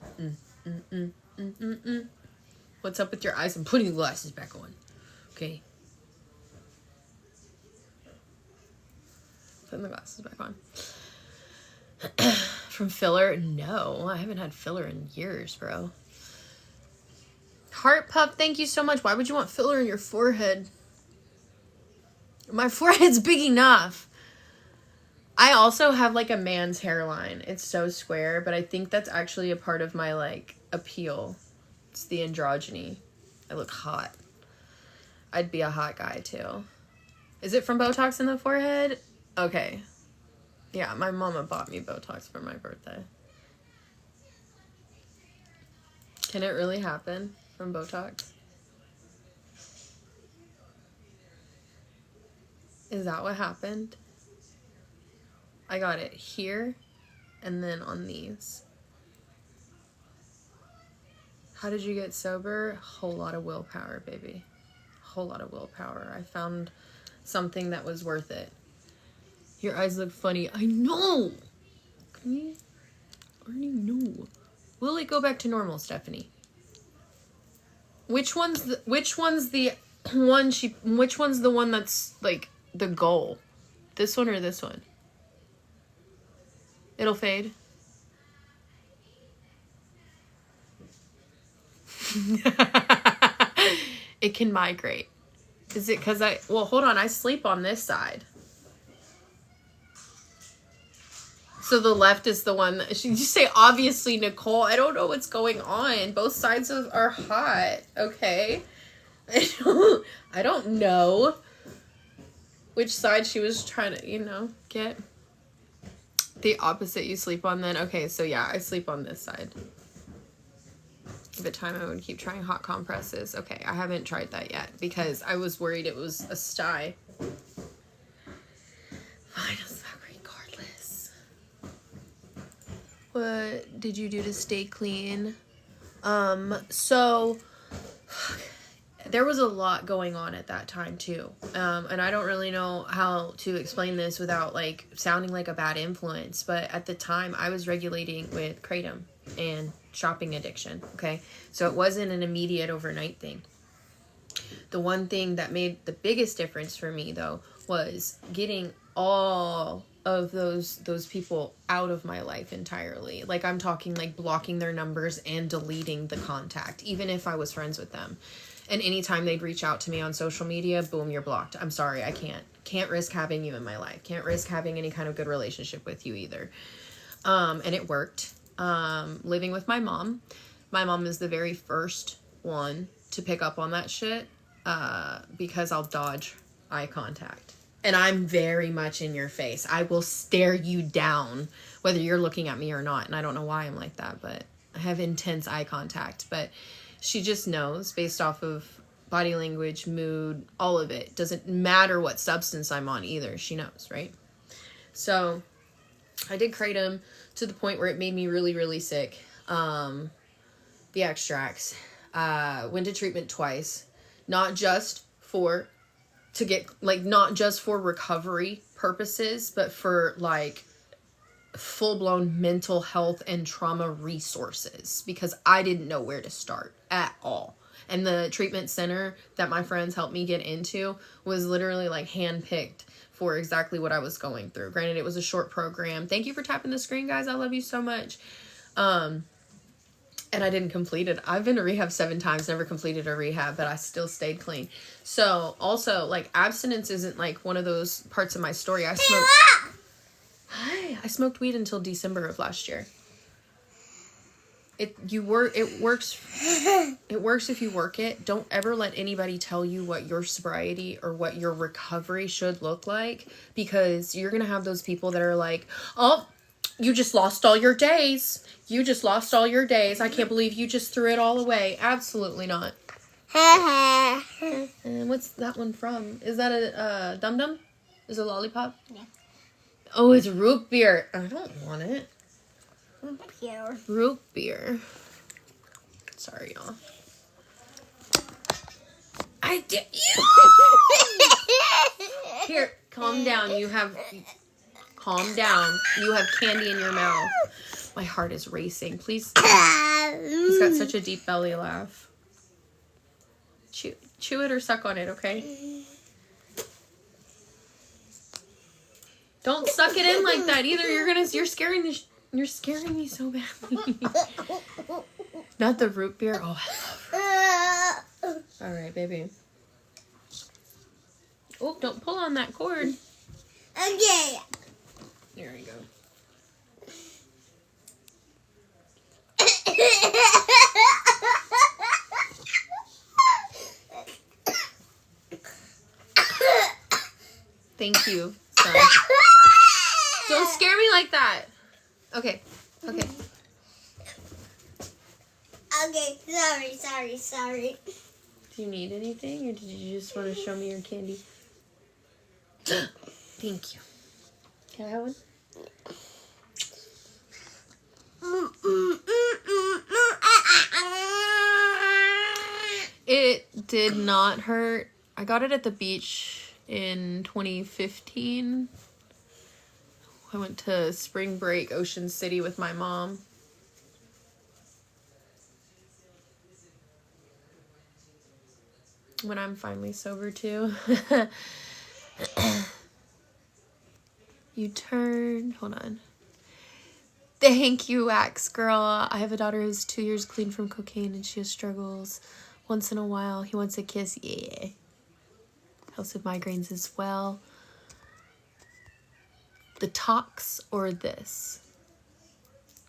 A: What's up with your eyes? I'm putting the glasses back on. Okay. Putting the glasses back on. From filler? No, I haven't had filler in years, bro. Heart Pup, thank you so much. Why would you want filler in your forehead? My forehead's big enough. I also have like a man's hairline. It's so square, but I think that's actually a part of my like appeal. It's the androgyny. I look hot. I'd be a hot guy too. Is it from Botox in the forehead? Okay. Yeah, my mama bought me Botox for my birthday. Can it really happen from Botox? Is that what happened? I got it here and then on these. How did you get sober? Whole lot of willpower, baby. Whole lot of willpower. I found something that was worth it. Your eyes look funny. I know. Can you? I already know. Will it go back to normal, Stephanie? Which one's the one that's like the goal? This one or this one? It'll fade. It can migrate. Is it because well, hold on. I sleep on this side. So the left is the one that, should you say, obviously, Nicole? I don't know what's going on. Both sides are hot, okay? I don't know which side she was trying to, get. The opposite you sleep on then? Okay, so yeah, I sleep on this side. The time I would keep trying hot compresses. Okay, I haven't tried that yet because I was worried it was a sty. Fine, it's not regardless. What did you do to stay clean? So there was a lot going on at that time too. And I don't really know how to explain this without like sounding like a bad influence, but at the time I was regulating with kratom and shopping addiction. Okay. So it wasn't an immediate overnight thing. The one thing that made the biggest difference for me, though, was getting all of those people out of my life entirely. Like, I'm talking like blocking their numbers and deleting the contact, even if I was friends with them. And anytime they'd reach out to me on social media, boom, you're blocked. I'm sorry, I can't risk having you in my life. Can't risk having any kind of good relationship with you either. And it worked. Living with my mom is the very first one to pick up on that shit, because I'll dodge eye contact. And I'm very much in your face. I will stare you down, whether you're looking at me or not. And I don't know why I'm like that, but I have intense eye contact. But she just knows based off of body language, mood, all of it. Doesn't matter what substance I'm on either. She knows, right? So I did kratom to the point where it made me really, really sick. The extracts. Went to treatment twice. Not just for recovery purposes, but for like full-blown mental health and trauma resources, because I didn't know where to start at all. And the treatment center that my friends helped me get into was literally like handpicked for exactly what I was going through. Granted, it was a short program. Thank you for tapping the screen, guys. I love you so much. And I didn't complete it. I've been to rehab 7 times, never completed a rehab, but I still stayed clean. So also, like, abstinence isn't like one of those parts of my story. I smoked weed until December of last year. It works if you work it. Don't ever let anybody tell you what your sobriety or what your recovery should look like, because you're going to have those people that are like, "Oh, you just lost all your days. You just lost all your days. I can't believe you just threw it all away." Absolutely not. And what's that one from? Is that a Dum Dum? Is it a lollipop?
B: Yeah.
A: Oh, it's root beer. I don't want it.
B: Beer.
A: Root beer. Sorry, y'all. I did you. Here, calm down. Calm down. You have candy in your mouth. My heart is racing. Please. He's got such a deep belly laugh. Chew it or suck on it, okay? Don't suck it in like that either. You're scaring me so badly. Not the root beer. Oh, I love her. All right, baby. Oh, don't pull on that cord.
B: Okay.
A: There we go. Thank you, son. Don't scare me like that. Okay.
B: Okay, sorry.
A: Do you need anything, or did you just want to show me your candy? Thank you. Can I have one? It did not hurt. I got it at the beach in 2015. I went to spring break, Ocean City, with my mom. When I'm finally sober, too. You turn. Hold on. Thank you, Wax Girl. I have a daughter who's 2 years clean from cocaine, and she has struggles. Once in a while, he wants a kiss. Yeah. Helps with migraines as well. The tox or this?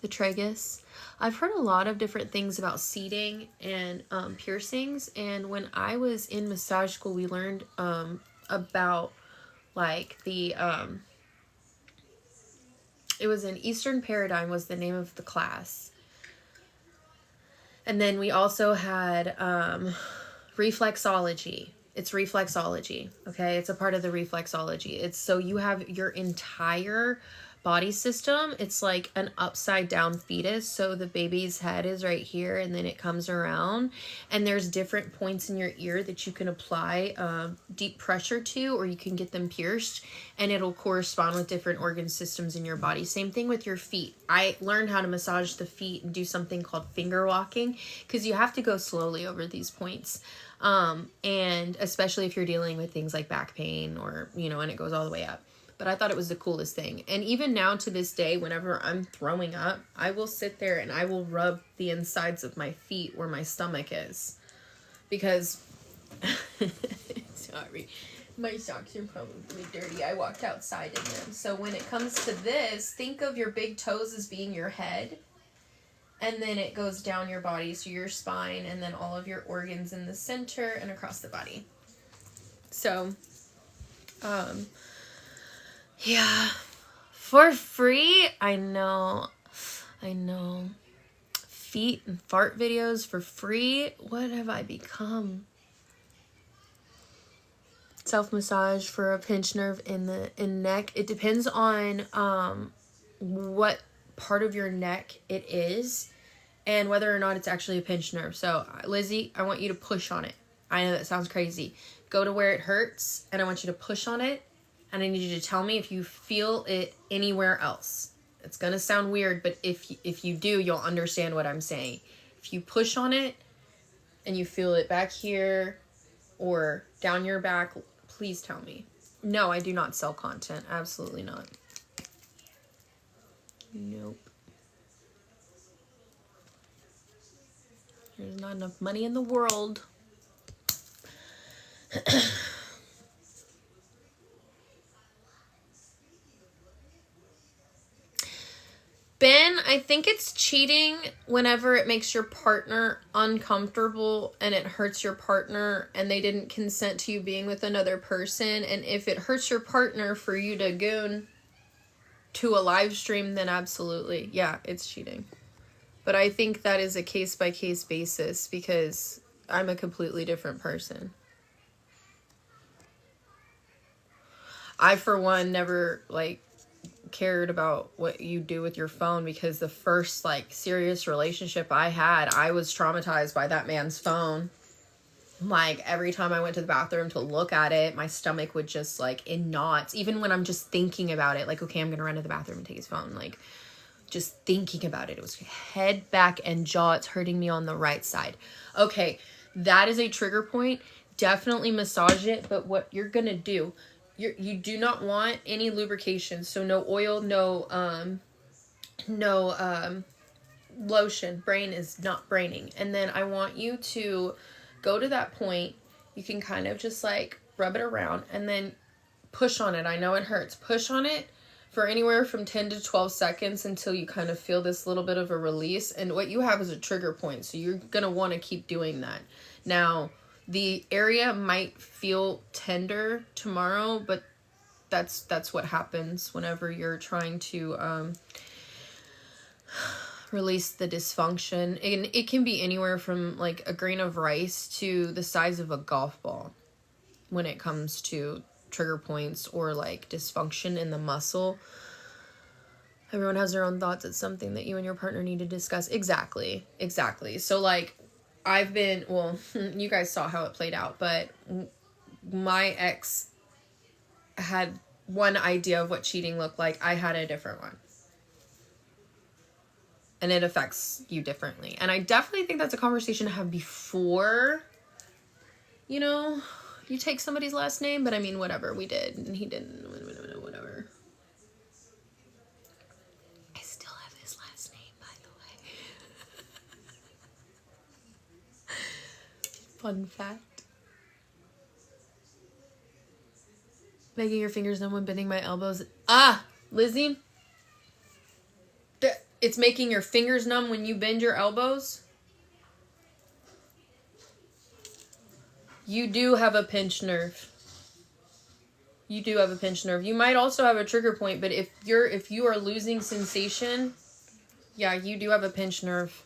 A: The tragus. I've heard a lot of different things about seeding and piercings. And when I was in massage school, we learned about like the... it was an Eastern Paradigm was the name of the class. And then we also had reflexology. It's reflexology, okay? It's a part of the reflexology. It's so you have your entire body system, it's like an upside down fetus. So the baby's head is right here and then it comes around, and there's different points in your ear that you can apply deep pressure to, or you can get them pierced, and it'll correspond with different organ systems in your body. Same thing with your feet. I learned how to massage the feet and do something called finger walking, because you have to go slowly over these points. And especially if you're dealing with things like back pain or, you know, and it goes all the way up. But I thought it was the coolest thing. And even now to this day, whenever I'm throwing up, I will sit there and I will rub the insides of my feet where my stomach is. Because, sorry, my socks are probably dirty. I walked outside in them. So when it comes to this, think of your big toes as being your head. And then it goes down your body, so your spine, and then all of your organs in the center and across the body. So, yeah, for free. I know. Feet and fart videos for free. What have I become? Self massage for a pinched nerve in the neck. It depends on what part of your neck it is and whether or not it's actually a pinched nerve. So Lizzie, I want you to push on it. I know that sounds crazy. Go to where it hurts, and I want you to push on it. And I need you to tell me if you feel it anywhere else. It's going to sound weird, but if you do, you'll understand what I'm saying. If you push on it and you feel it back here or down your back, please tell me. No, I do not sell content. Absolutely not. Nope. There's not enough money in the world. Ben, I think it's cheating whenever it makes your partner uncomfortable and it hurts your partner and they didn't consent to you being with another person. And if it hurts your partner for you to goon to a live stream, then absolutely. Yeah, it's cheating. But I think that is a case-by-case basis because I'm a completely different person. I, for one, never, cared about what you do with your phone because the first, serious relationship I had, I was traumatized by that man's phone. Every time I went to the bathroom to look at it, my stomach would just, in knots. Even when I'm just thinking about it, okay, I'm going to run to the bathroom and take his phone. Just thinking about it. It was head, back, and jaw. It's hurting me on the right side. Okay, that is a trigger point. Definitely massage it, but what you're going to do, you do not want any lubrication. So no oil, no lotion. Brain is not braining. And then I want you to go to that point. You can kind of just rub it around and then push on it. I know it hurts. Push on it for anywhere from 10 to 12 seconds until you kind of feel this little bit of a release. And what you have is a trigger point. So you're going to want to keep doing that. Now, the area might feel tender tomorrow, but that's what happens whenever you're trying to release the dysfunction. And it can be anywhere from a grain of rice to the size of a golf ball when it comes to trigger points or dysfunction in the muscle. Everyone has their own thoughts. It's something that you and your partner need to discuss. Exactly. So I've been, you guys saw how it played out, but my ex had one idea of what cheating looked like. I had a different one. And it affects you differently. And I definitely think that's a conversation to have before, you take somebody's last name. But I mean, whatever, we did. And he didn't, whatever. I still have his last name, by the way. Fun fact. Making your fingers numb when bending my elbows. Lizzie. It's making your fingers numb when you bend your elbows. You do have a pinched nerve. You might also have a trigger point, but if you are losing sensation, yeah, you do have a pinched nerve.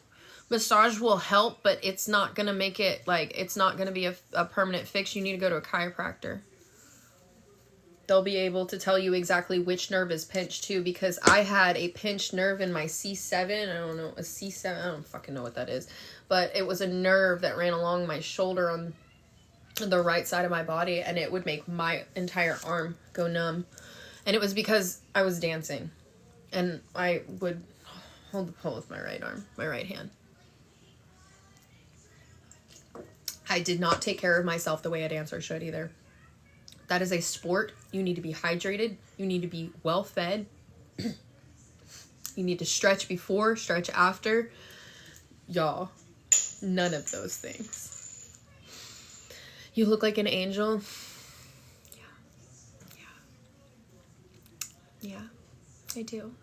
A: Massage will help, but it's not going to make it, it's not going to be a permanent fix. You need to go to a chiropractor. they'll be able to tell you exactly which nerve is pinched too, because I had a pinched nerve in my C7. I don't know, a C7, I don't fucking know what that is, but it was a nerve that ran along my shoulder on the right side of my body, and it would make my entire arm go numb. And it was because I was dancing, and I would hold the pole with my right arm, my right hand. I did not take care of myself the way a dancer should either. That is a sport. You need to be hydrated. You need to be well fed. You need to stretch before, stretch after. Y'all, none of those things. You look like an angel. Yeah, I do.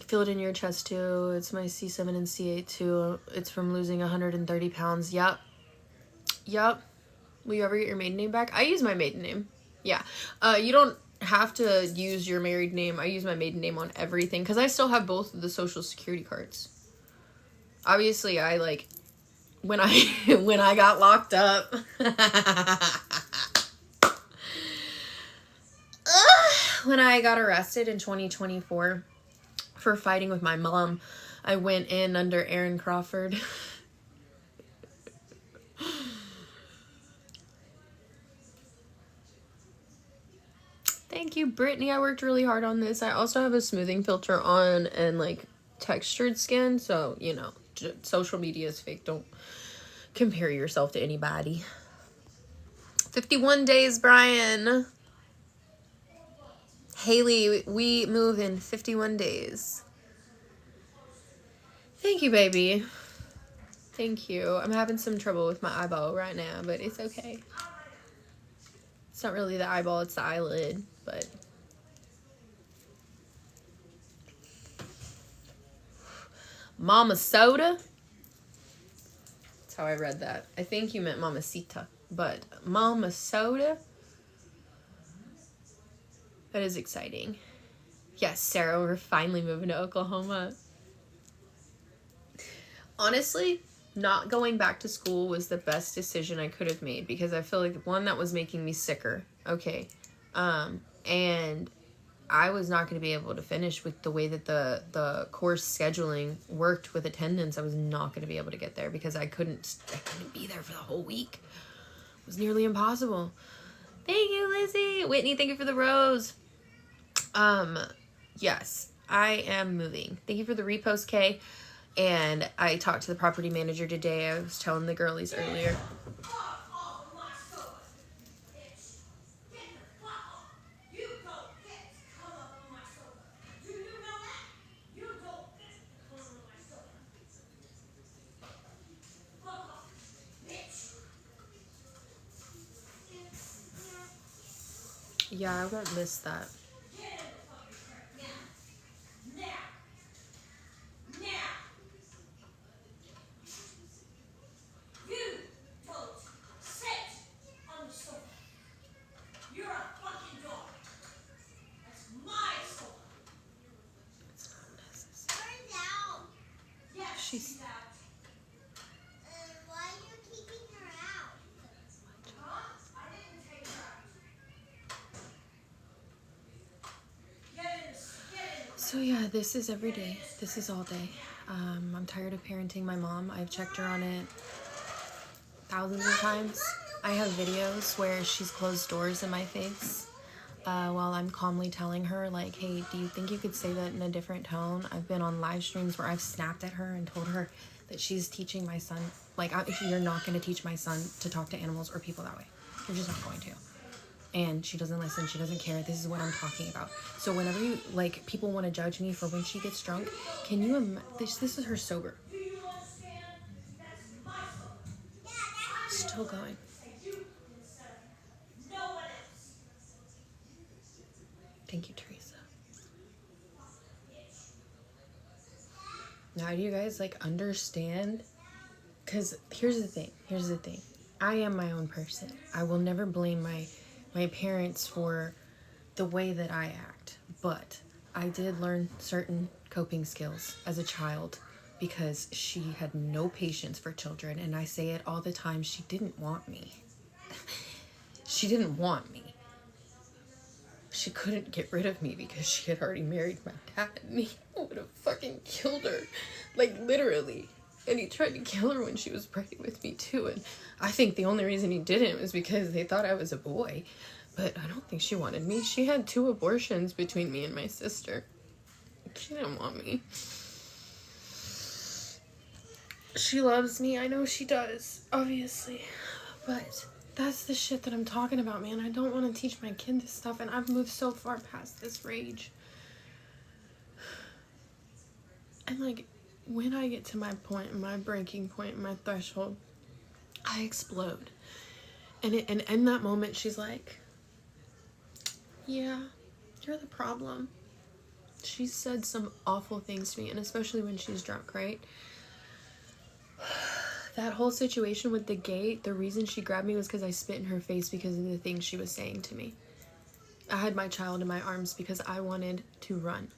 A: Feel it in your chest too. It's my C7 and C8 too. It's from losing 130 pounds. Yep. Will you ever get your maiden name back? I use my maiden name. Yeah. You don't have to use your married name. I use my maiden name on everything because I still have both of the social security cards. Obviously, I like when I got locked up. When I got arrested in 2024 for fighting with my mom, I went in under Aaryn Crawford. Thank you, Brittany. I worked really hard on this. I also have a smoothing filter on and like textured skin, so you know, social media is fake. Don't compare yourself to anybody. 51 days, Brian. Haley, we move in 51 days. Thank you, baby. Thank you. I'm having some trouble with my eyeball right now, but it's okay. It's not really the eyeball, it's the eyelid, but... Mama Soda? That's how I read that. I think you meant Mamacita, but Mama Soda? That is exciting. Yes, Sarah, we're finally moving to Oklahoma. Honestly, not going back to school was the best decision I could have made because I feel like one, that was making me sicker. Okay. And I was not going to be able to finish with the way that the course scheduling worked with attendance. I was not going to be able to get there because I couldn't be there for the whole week. It was nearly impossible. Thank you, Lizzie. Whitney, thank you for the rose. Yes, I am moving. Thank you for the repost, Kay. And I talked to the property manager today. I was telling the girlies earlier. Yeah, I won't miss that. She's...
B: Why are you keeping her out? I didn't take her out.
A: So yeah, this is every day. This is all day. I'm tired of parenting my mom. I've checked her on it thousands of times. I have videos where she's closed doors in my face while I'm calmly telling her, like, hey, do you think you could say that in a different tone? I've been on live streams where I've snapped at her and told her that she's teaching my son, like, you're not going to teach my son to talk to animals or people that way. You're just not going to. And she doesn't listen. She doesn't care. This is what I'm talking about. So whenever you, like, people want to judge me for when she gets drunk, can you this is her sober. Still going. Thank you, Teresa. Now, do you guys, like, understand? Because here's the thing. I am my own person. I will never blame my parents for the way that I act. But I did learn certain coping skills as a child because she had no patience for children. And I say it all the time, she didn't want me. She didn't want me. She couldn't get rid of me because she had already married my dad, and he would have fucking killed her. Like, literally. And he tried to kill her when she was pregnant with me, too. And I think the only reason he didn't was because they thought I was a boy. But I don't think she wanted me. She had 2 abortions between me and my sister. She didn't want me. She loves me. I know she does, obviously. But that's the shit that I'm talking about, man. I don't want to teach my kid this stuff, and I've moved so far past this rage. And, like, when I get to my point, my breaking point, my threshold, I explode. And in that moment, she's like, yeah, you're the problem. She said some awful things to me, and especially when she's drunk, right? That whole situation with the gate, the reason she grabbed me was because I spit in her face because of the things she was saying to me. I had my child in my arms because I wanted to run.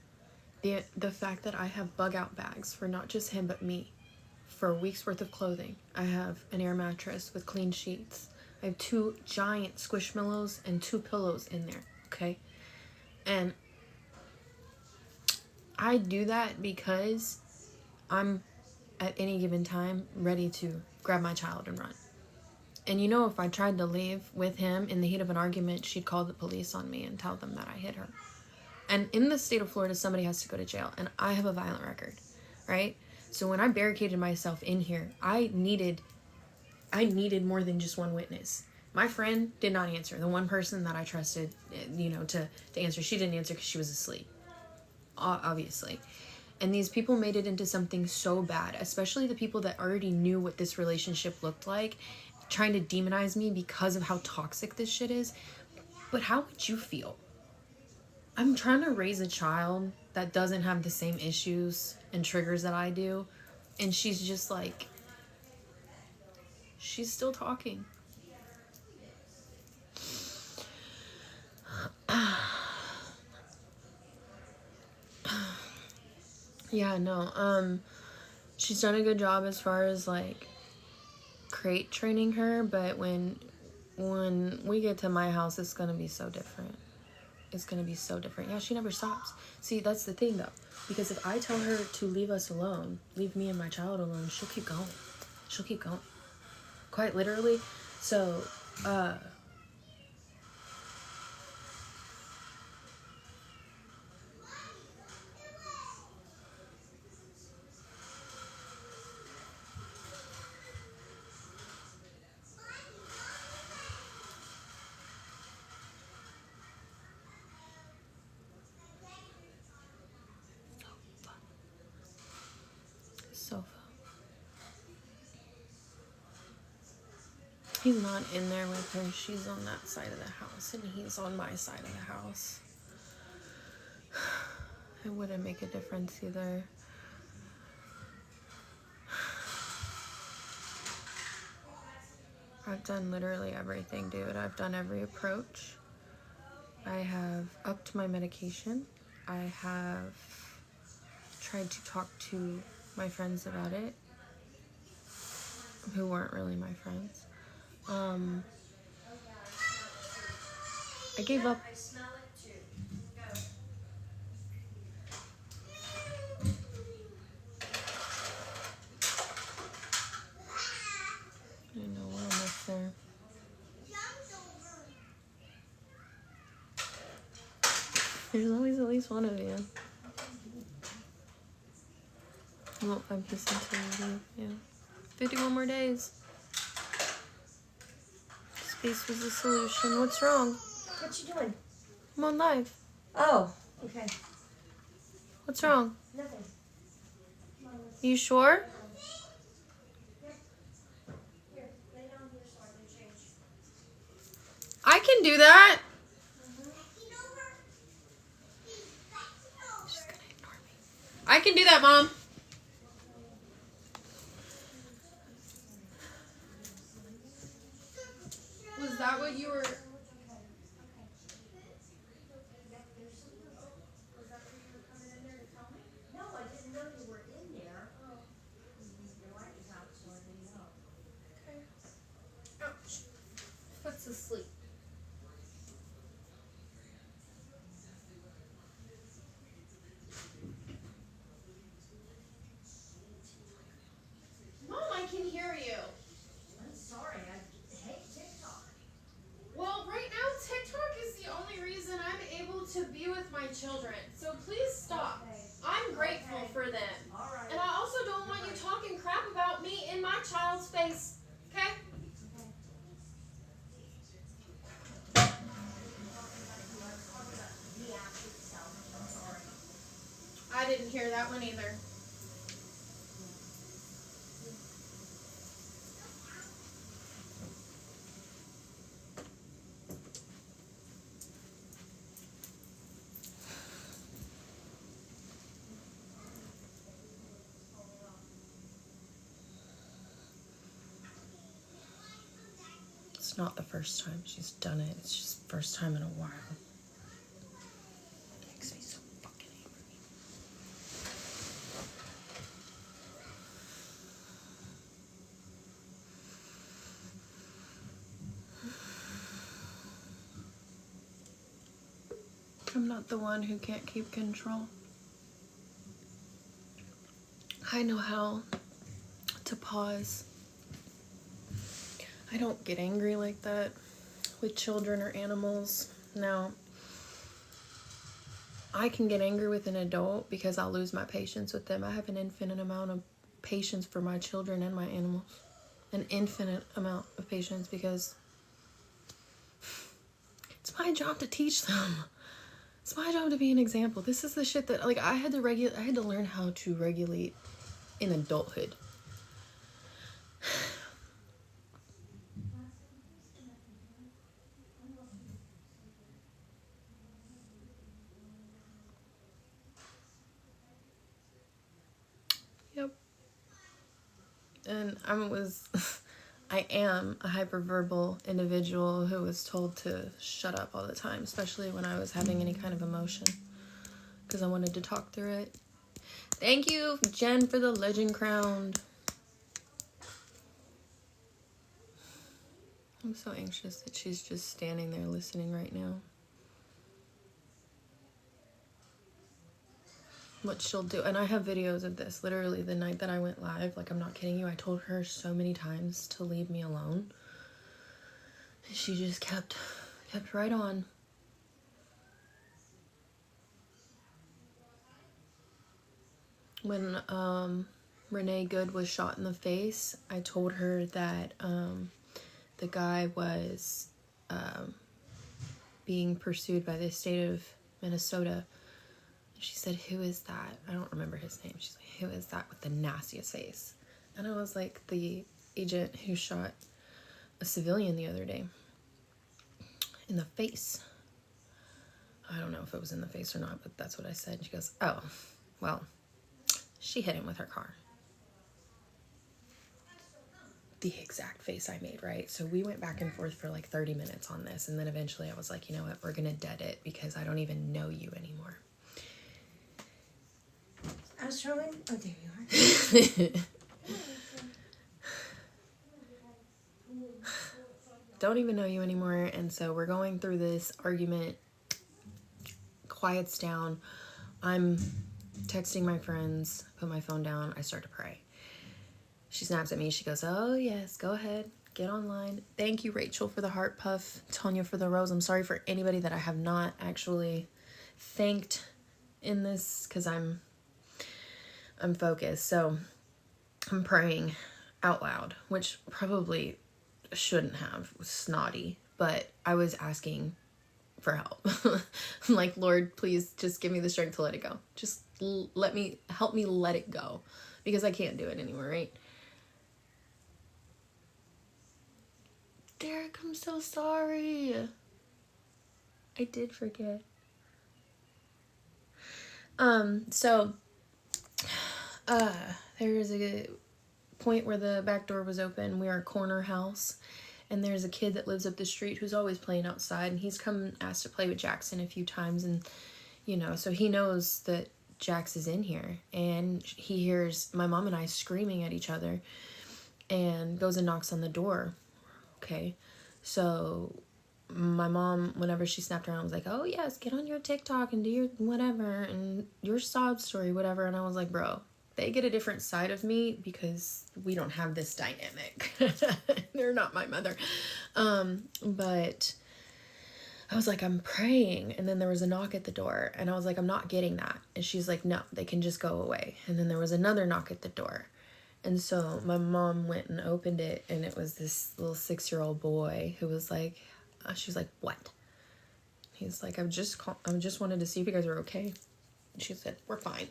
A: The fact that I have bug out bags for not just him but me for a week's worth of clothing. I have an air mattress with clean sheets. I have 2 giant squishmallows and 2 pillows in there, okay? And I do that because I'm at any given time ready to grab my child and run. And you know, if I tried to leave with him in the heat of an argument, she'd call the police on me and tell them that I hit her. And in the state of Florida, somebody has to go to jail. And I have a violent record, right? So when I barricaded myself in here, I needed more than just one witness. My friend did not answer. The one person that I trusted, you know, to answer, she didn't answer because she was asleep, obviously. And these people made it into something so bad, especially the people that already knew what this relationship looked like, trying to demonize me because of how toxic this shit is. But how would you feel? I'm trying to raise a child that doesn't have the same issues and triggers that I do. And she's just like, she's still talking. Yeah, no, she's done a good job as far as, like, crate training her, but when we get to my house, it's gonna be so different. It's gonna be so different. Yeah, she never stops. See, that's the thing, though, because if I tell her to leave us alone, leave me and my child alone, she'll keep going. She'll keep going. Quite literally. So, sofa. He's not in there with her. She's on that side of the house, and he's on my side of the house. It wouldn't make a difference either. I've done literally everything, dude. I've done every approach. I have upped my medication. I have tried to talk to my friends about it, who weren't really my friends. I gave up.
B: I smell it too. Go.
A: I know, we're almost there. There's always at least one of you. I won't find peace until you leave. Yeah. 51 more days. Space was the solution. What's wrong?
B: What you doing?
A: I'm on live.
B: Oh, okay.
A: What's wrong?
B: Nothing.
A: You sure?
B: Here, lay down here so I can change.
A: I can do that. She's gonna ignore me. I can do that, Mom. Was that what you were...
B: No, I didn't know you were in there.
A: care of that one either. It's not the first time she's done it. It's just the first time in a while. It makes me so fucking angry. I'm not the one who can't keep control. I know how to pause. I don't get angry like that with children or animals. Now, I can get angry with an adult because I'll lose my patience with them. I have an infinite amount of patience for my children and my animals. An infinite amount of patience because it's my job to teach them. It's my job to be an example. This is the shit that, like, I had to learn how to regulate in adulthood. Yep. And I am a hyperverbal individual who was told to shut up all the time, especially when I was having any kind of emotion, because I wanted to talk through it. Thank you, Jen, for the legend crowned. I'm so anxious that she's just standing there listening right now. What she'll do, and I have videos of this, literally the night that I went live, like, I'm not kidding you, I told her so many times to leave me alone. She just kept right on. When Renee Good was shot in the face, I told her that the guy was being pursued by the state of Minnesota. She said, "Who is that?" I don't remember his name. She's like, "Who is that with the nastiest face?" And I was like, "The agent who shot a civilian the other day in the face." I don't know if it was in the face or not, but that's what I said. She goes, "Oh, well, she hit him with her car." The exact face I made, right? So we went back and forth for like 30 minutes on this, and then eventually I was like, you know what, we're gonna dead it because I don't even know you anymore.
B: I was showing. Oh, there you are.
A: Don't even know you anymore, and so we're going through this argument. Quiets down. I'm texting my friends, put my phone down, I start to pray. She snaps at me, she goes, "Oh yes, go ahead, get online." Thank you, Rachel, for the heart puff, Tonya for the rose. I'm sorry for anybody that I have not actually thanked in this, because I'm focused. So I'm praying out loud, which probably shouldn't have, it was snotty, but I was asking for help. I'm like, "Lord, please just give me the strength to let it go. Just help me let it go, because I can't do it anymore," right? Derek, I'm so sorry. I did forget. So there's a point where the back door was open. We are a corner house, and there's a kid that lives up the street who's always playing outside, and he's come asked to play with Jackson a few times, and you know, so he knows that Jax is in here, and he hears my mom and I screaming at each other, and goes and knocks on the door. Okay, so my mom, whenever she snapped around, was like, "Oh yes, get on your TikTok and do your whatever and your sob story, whatever." And I was like, "Bro, they get a different side of me because we don't have this dynamic." They're not my mother. But I was like, "I'm praying," and then there was a knock at the door, and I was like, "I'm not getting that." And she's like, "No, they can just go away." And then there was another knock at the door. And so my mom went and opened it, and it was this little 6-year-old boy who was like, she was like, "What?" He's like, I just wanted to see if you guys are okay." And she said, "We're fine."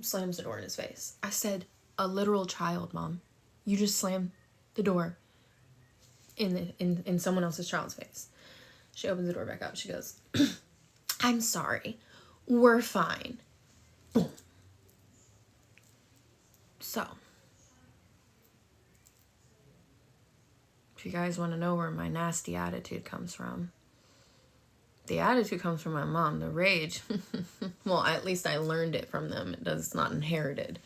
A: slams the door in his face. I said, a literal child, Mom. You just slammed the door in someone else's child's face. She opens the door back up. She goes, I'm sorry. We're fine. Boom. So, if you guys want to know where my nasty attitude comes from, the attitude comes from my mom. The rage, well, at least I learned it from them. It's not inherited.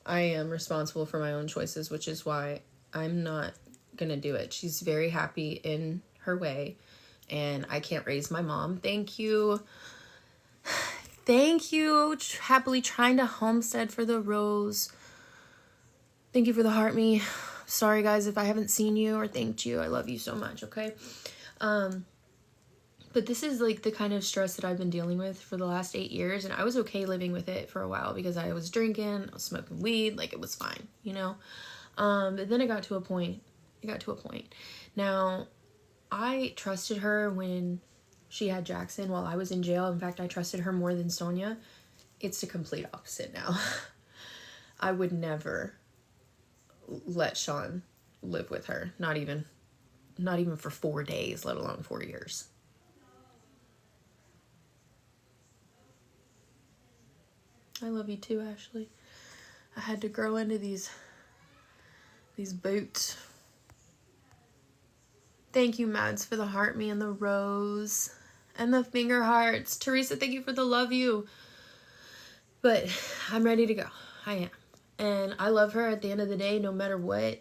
A: I am responsible for my own choices, which is why I'm not gonna do it. She's very happy in her way, and I can't raise my mom. Thank you. Thank you. Happily trying to homestead for the rose. Thank you for the heart me. Sorry guys if I haven't seen you or thanked you. I love you so much, okay? But this is like the kind of stress that I've been dealing with for the last 8 years, and I was okay living with it for a while because I was drinking, I was smoking weed, like it was fine, you know? But then it got to a point. Now, I trusted her when she had Jackson while I was in jail. In fact, I trusted her more than Sonia. It's the complete opposite now. I would never let Sean live with her. Not even for 4 days, let alone 4 years. I love you too, Ashley. I had to grow into these boots. Thank you, Mads, for the heart me and the rose and the finger hearts. Teresa, thank you for the love you. But I'm ready to go. I am. And I love her at the end of the day, no matter what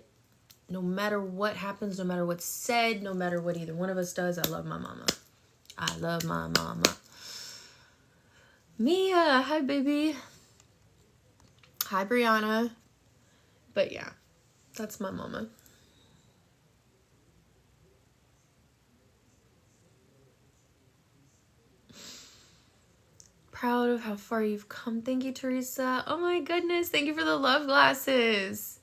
A: happens, no matter what's said, no matter what either one of us does. I love my mama. I love my mama. Mia, hi baby. Hi Brianna. But yeah, that's my mama. Proud of how far you've come. Thank you, Teresa. Oh my goodness, thank you for the love glasses.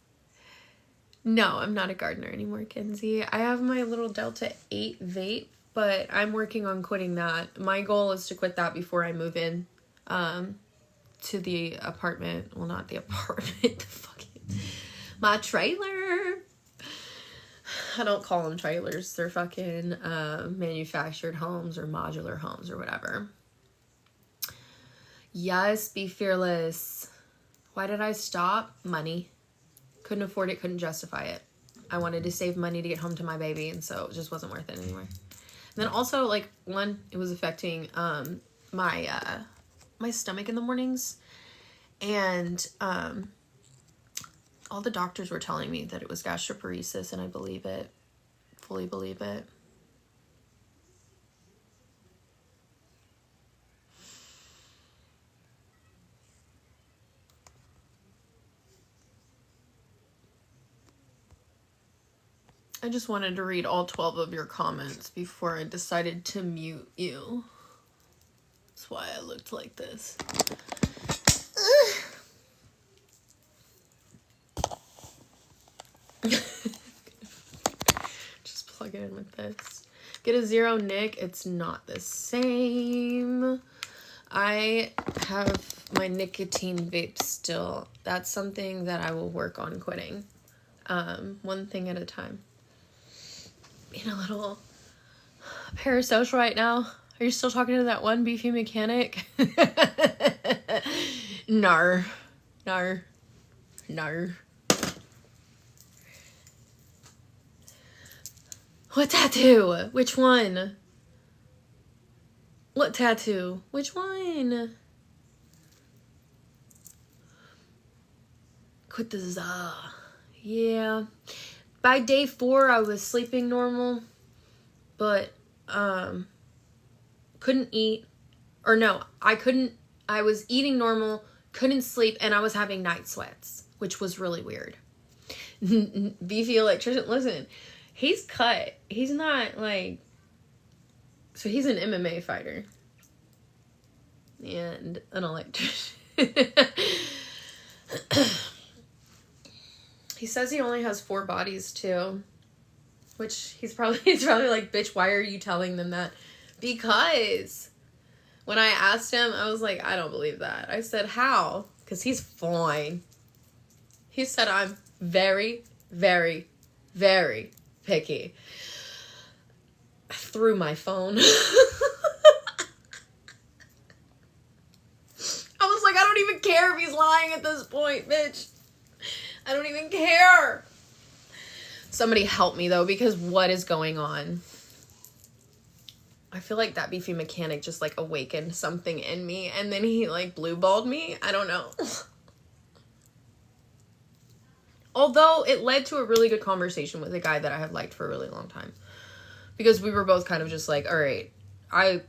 A: No, I'm not a gardener anymore, Kenzie. I have my little Delta 8 vape, but I'm working on quitting that. My goal is to quit that before I move in to the apartment. Well, not the apartment, my trailer. I don't call them trailers. They're fucking manufactured homes or modular homes or whatever. Yes, be fearless. Why did I stop? Money. Couldn't afford it, couldn't justify it. I wanted to save money to get home to my baby, and so it just wasn't worth it anymore. And then also, like, one, it was affecting my stomach in the mornings. And all the doctors were telling me that it was gastroparesis, and I believe it. Fully believe it. I just wanted to read all 12 of your comments before I decided to mute you. That's why I looked like this. Just plug it in with this. Get a 0, Nick. It's not the same. I have my nicotine vape still. That's something that I will work on quitting. One thing at a time. Being a little parasocial right now. Are you still talking to that one beefy mechanic? Nar. What tattoo? Which one? What tattoo? Which one? Quit the za. Yeah. By day 4, I was sleeping normal, but couldn't eat. Or no, I was eating normal, couldn't sleep, and I was having night sweats, which was really weird. Beefy electrician, listen, he's cut. He's not like, so he's an MMA fighter and an electrician. He says he only has 4 bodies too, which he's probably like, bitch, why are you telling them that? Because when I asked him, I was like, I don't believe that. I said, how? because he's fine. He said I'm very, very, very picky. Through my phone. I was like, I don't even care if he's lying at this point, bitch. I don't even care. Somebody help me, though, because what is going on? I feel like that beefy mechanic just, like, awakened something in me, and then he, like, blue-balled me. I don't know. Although, it led to a really good conversation with a guy that I have liked for a really long time. Because we were both kind of just like, all right, are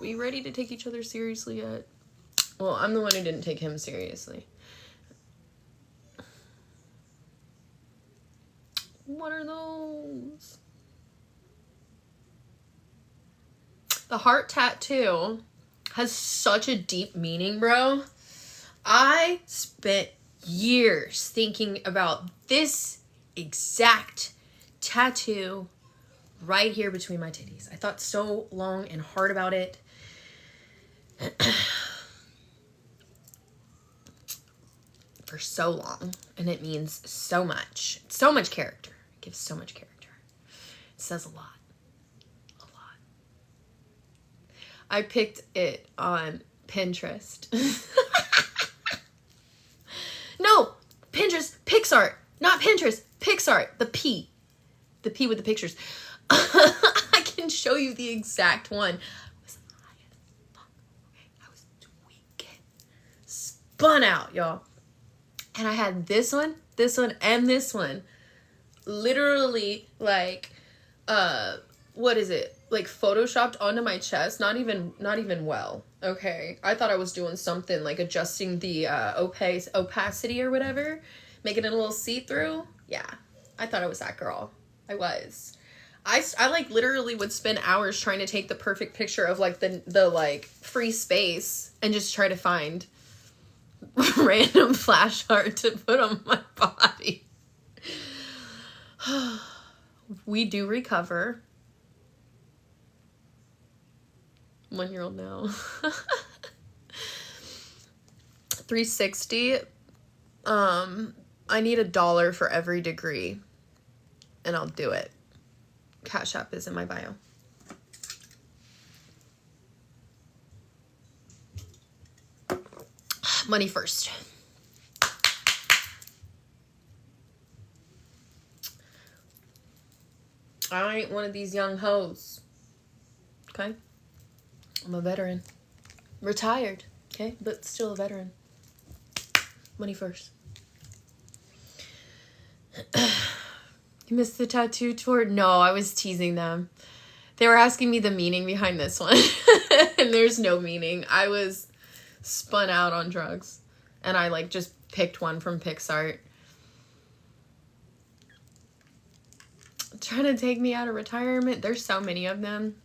A: we ready to take each other seriously yet? Well, I'm the one who didn't take him seriously. What are those? The heart tattoo has such a deep meaning, bro. I spent years thinking about this exact tattoo right here between my titties. I thought so long and hard about it. For so long. And it means so much. So much character. It gives so much character. It says a lot. A lot. I picked it on Pinterest. No! Pinterest. PixArt. Not Pinterest. PixArt. The P. The P with the pictures. I can show you the exact one. I was high as fuck. Okay, I was tweaking. Spun out, y'all. And I had this one, and this one. Literally, like, what is it? Like, photoshopped onto my chest. Not even well. Okay. I thought I was doing something, like, adjusting the opacity or whatever. Making it a little see-through. Yeah. I thought I was that girl. I was. I like literally would spend hours trying to take the perfect picture of like the like free space and just try to find random flash art to put on my body. We do recover. 1-year-old now. 360. I need $1 for every degree. And I'll do it. Cash App is in my bio. Money first. I ain't one of these young hoes. Okay? I'm a veteran. Retired. Okay? But still a veteran. Money first. You missed the tattoo tour? No, I was teasing them. They were asking me the meaning behind this one. And there's no meaning. I was spun out on drugs. And I like just picked one from PixArt. Trying to take me out of retirement. There's so many of them.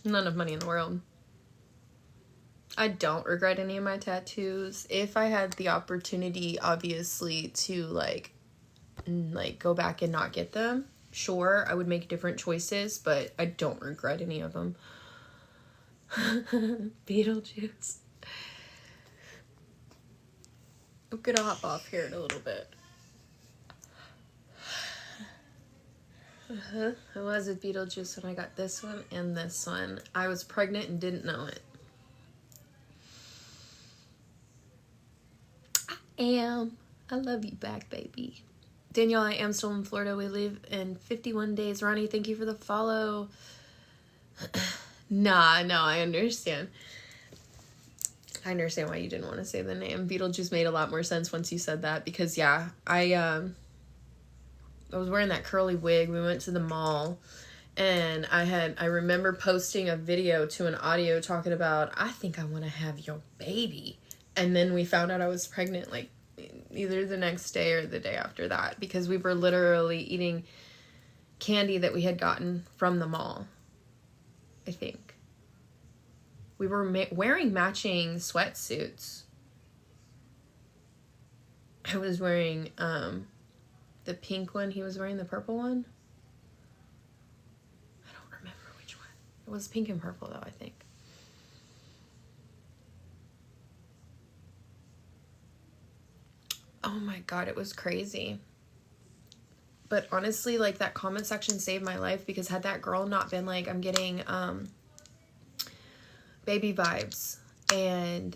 A: None of money in the world. I don't regret any of my tattoos. If I had the opportunity, obviously, to like go back and not get them, sure, I would make different choices, but I don't regret any of them. Beetlejuice. I'm gonna hop off here in a little bit. I was with Beetlejuice when I got this one and this one. I was pregnant and didn't know it. I love you back, baby. Danielle, I am still in Florida. We live in 51 days. Ronnie, thank you for the follow. Nah, no, I understand. I understand why you didn't want to say the name. Beetlejuice made a lot more sense once you said that because, yeah, I was wearing that curly wig. We went to the mall, and I remember posting a video to an audio talking about, I think I want to have your baby. And then we found out I was pregnant, like, either the next day or the day after that, because we were literally eating candy that we had gotten from the mall, I think. We were wearing matching sweatsuits. I was wearing the pink one. He was wearing the purple one. I don't remember It was pink and purple, though, I think. Oh my God, it was crazy. But honestly, like, that comment section saved my life, because had that girl not been like, I'm getting baby vibes, and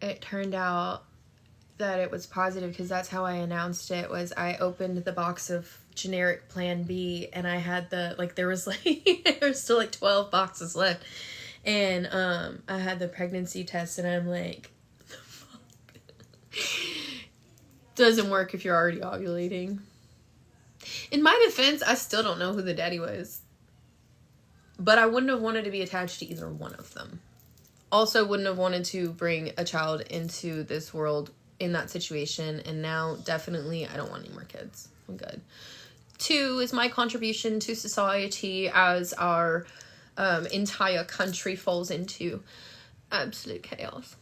A: it turned out that it was positive, because that's how I announced it, was I opened the box of generic Plan B, and I had the, like, there was like, there was still like 12 boxes left, and I had the pregnancy test, and I'm like, doesn't work if you're already ovulating. In my defense, I still don't know who the daddy was, but I wouldn't have wanted to be attached to either one of them. Also, wouldn't have wanted to bring a child into this world in that situation, and now definitely I don't want any more kids. I'm good. 2 is my contribution to society as our entire country falls into absolute chaos.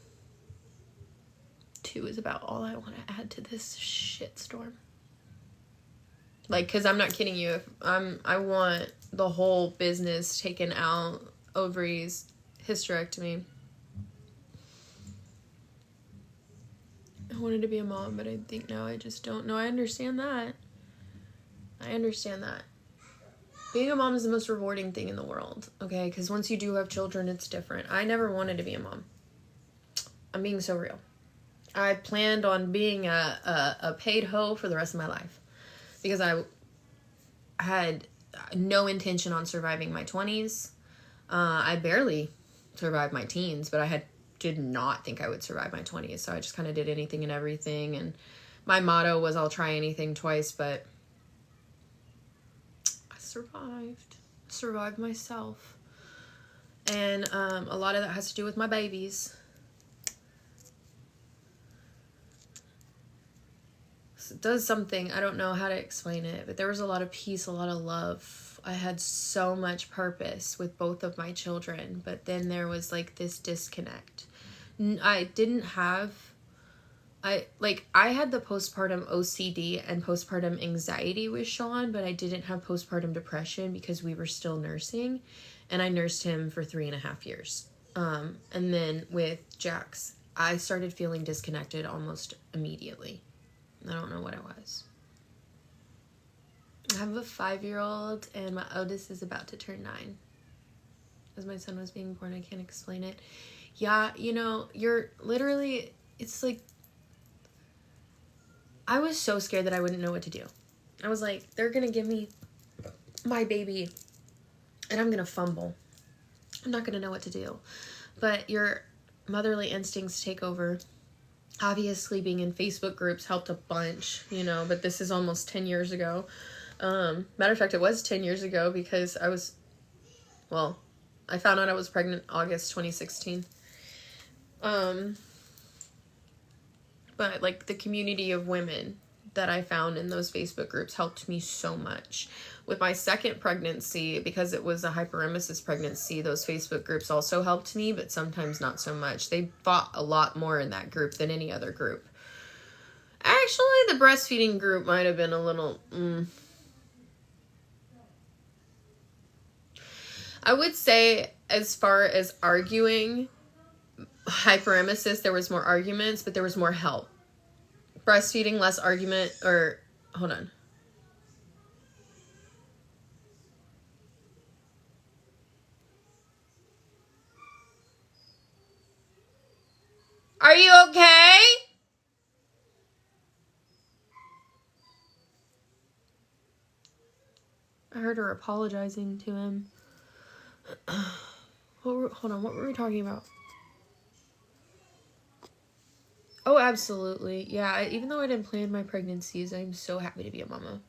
A: 2 is about all I want to add to this shitstorm. Like, because I'm not kidding you. If I want the whole business taken out, ovaries, hysterectomy. I wanted to be a mom, but I think now I just don't know. I understand that. Being a mom is the most rewarding thing in the world, okay? Because once you do have children, it's different. I never wanted to be a mom. I'm being so real. I planned on being a paid hoe for the rest of my life, because I had no intention on surviving my 20s. I barely survived my teens, but I did not think I would survive my 20s, so I just kind of did anything and everything, and my motto was I'll try anything twice, but I survived myself, and a lot of that has to do with my babies. It does something, I don't know how to explain it, but there was a lot of peace, a lot of love. I had so much purpose with both of my children, but then there was like this disconnect. I had the postpartum OCD and postpartum anxiety with Sean, but I didn't have postpartum depression because we were still nursing, and I nursed him for 3.5 years. And then with Jax, I started feeling disconnected almost immediately. I don't know what it was. I have a 5-year-old, and my oldest is about to turn 9. As my son was being born, I can't explain it. Yeah, you're literally, it's like, I was so scared that I wouldn't know what to do. I was like, they're going to give me my baby, and I'm going to fumble. I'm not going to know what to do. But your motherly instincts take over. Obviously, being in Facebook groups helped a bunch, but this is almost 10 years ago. Matter of fact, it was 10 years ago, because I found out I was pregnant August 2016. But like the community of women that I found in those Facebook groups helped me so much. With my second pregnancy, because it was a hyperemesis pregnancy, those Facebook groups also helped me, but sometimes not so much. They fought a lot more in that group than any other group. Actually, the breastfeeding group might have been a little... I would say, as far as arguing, hyperemesis, there was more arguments, but there was more help. Breastfeeding, less argument, or... Hold on. Are you okay? I heard her apologizing to him. Hold on, what were we talking about? Oh, absolutely. Yeah, even though I didn't plan my pregnancies, I'm so happy to be a mama.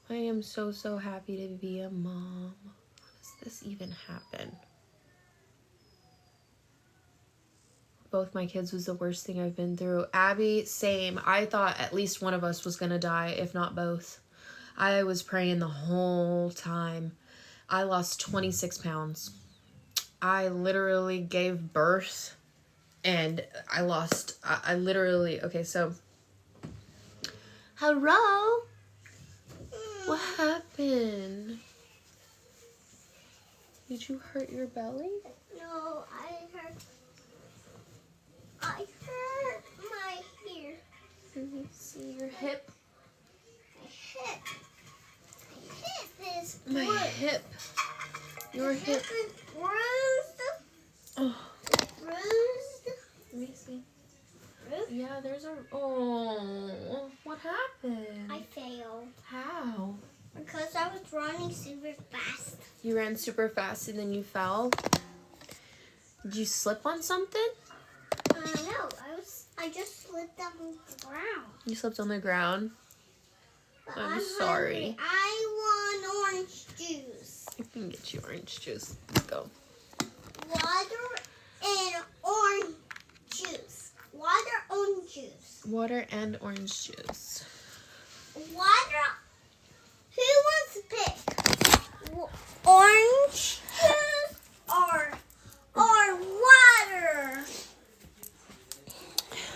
A: I am so, so happy to be a mom. How does this even happen? Both my kids was the worst thing I've been through. Abby, same. I thought at least one of us was going to die, if not both. I was praying the whole time. I lost 26 pounds. I literally gave birth, and I literally, okay, so, hello? What happened? Did you hurt your belly?
B: No, I hurt my ear.
A: Let me see your hip.
B: My hip is
A: My
B: bruised.
A: hip. Your hip.
B: Is bruised.
A: Oh,
B: Bruised.
A: let me see.
B: Bruised.
A: Yeah, there's a. Oh, what happened?
B: I failed
A: How?
B: because I was running super fast.
A: You ran super fast and then you fell. Did you slip on something?
B: No, I just slipped on the ground.
A: You slipped on the ground.
B: But
A: I'm sorry.
B: hungry. I want orange juice.
A: I can get you orange juice. Let's go.
B: Water and orange juice. Water, orange juice.
A: Water and orange juice.
B: Water. Who wants to pick? Orange juice or water?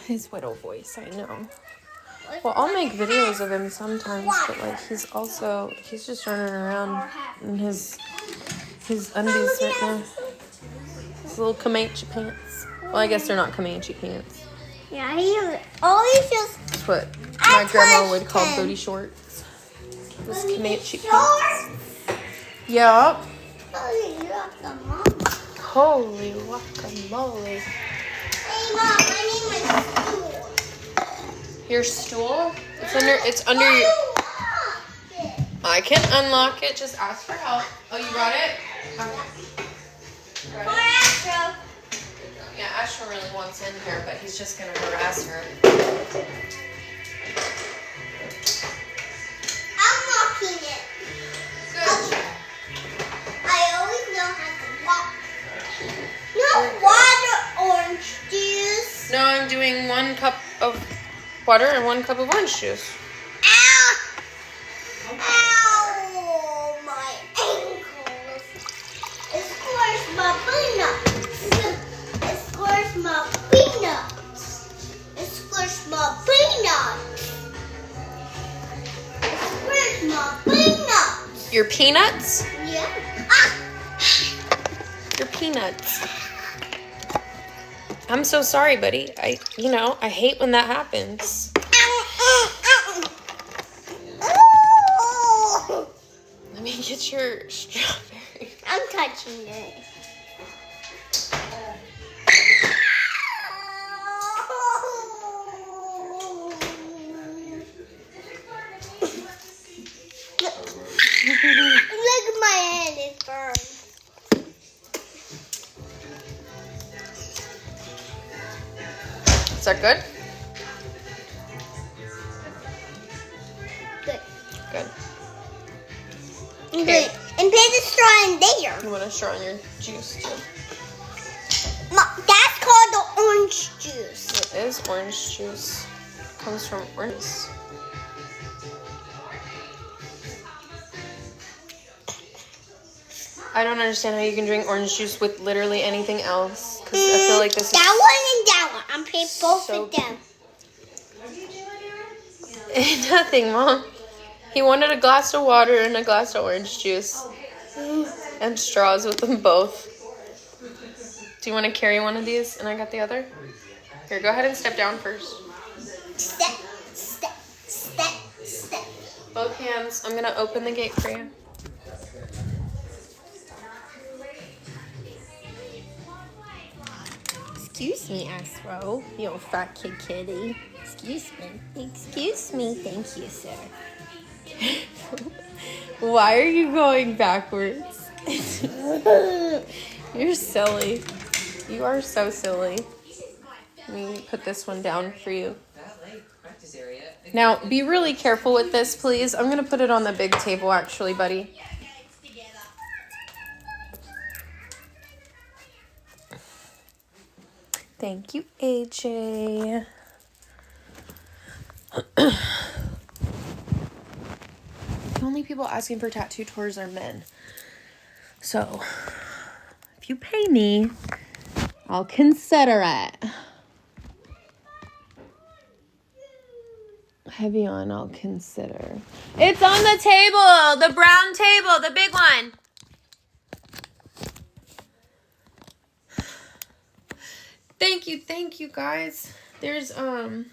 A: His little voice, I know. Well, I'll make videos of him sometimes, but like he's just running around in his undies right now. His little Comanche pants. Well, I guess they're not Comanche pants.
B: Yeah, he always just.
A: That's what my grandma would call booty shorts. Those Comanche pants. Yup. Holy guacamole.
B: Hey, Mom, I need my stool.
A: Your stool? It's under your. I can unlock it. Just ask for help. Oh, you got it? Okay. Got it? Yeah, Ashton really wants in here, but he's just gonna harass her.
B: I'm walking it.
A: Good.
B: I always know how to walk. No water, orange juice.
A: No, I'm doing 1 cup of water and 1 cup of orange juice.
B: Ow! Ow! My ankles. It squares my peanuts. It squares my peanuts. It squares my peanuts. It squares my peanuts.
A: Your peanuts?
B: Yeah. Ah!
A: Your peanuts. I'm so sorry, buddy. I hate when that happens. Let me get your strawberry.
B: I'm touching it. Look at my hand, it's burned.
A: Is that good?
B: Good.
A: Good.
B: Okay. And put the straw in there.
A: You want a straw in your juice too?
B: That's called the orange juice.
A: It is orange juice. It comes from oranges. I don't understand how you can drink orange juice with literally anything else. Because I feel like this is
B: that one and that one. I'm putting both
A: so
B: of them.
C: What are you doing, Aaryn?
A: nothing, Mom. He wanted a glass of water and a glass of orange juice. And straws with them both. Do you want to carry one of these and I got the other? Here, go ahead and step down first.
B: Step, step, step, step.
A: Both hands. I'm going to open the gate for you.
B: Excuse me, Astro. You old fat kid kitty. Excuse me. Excuse me. Thank you, sir.
A: Why are you going backwards? You're silly. You are so silly. Let me put this one down for you. Now, be really careful with this, please. I'm going to put it on the big table, actually, buddy. Thank you, AJ. The only people asking for tattoo tours are men. So, if you pay me, I'll consider it. Heavy on, I'll consider. It's on the table, the brown table, the big one. Thank you, guys. There's a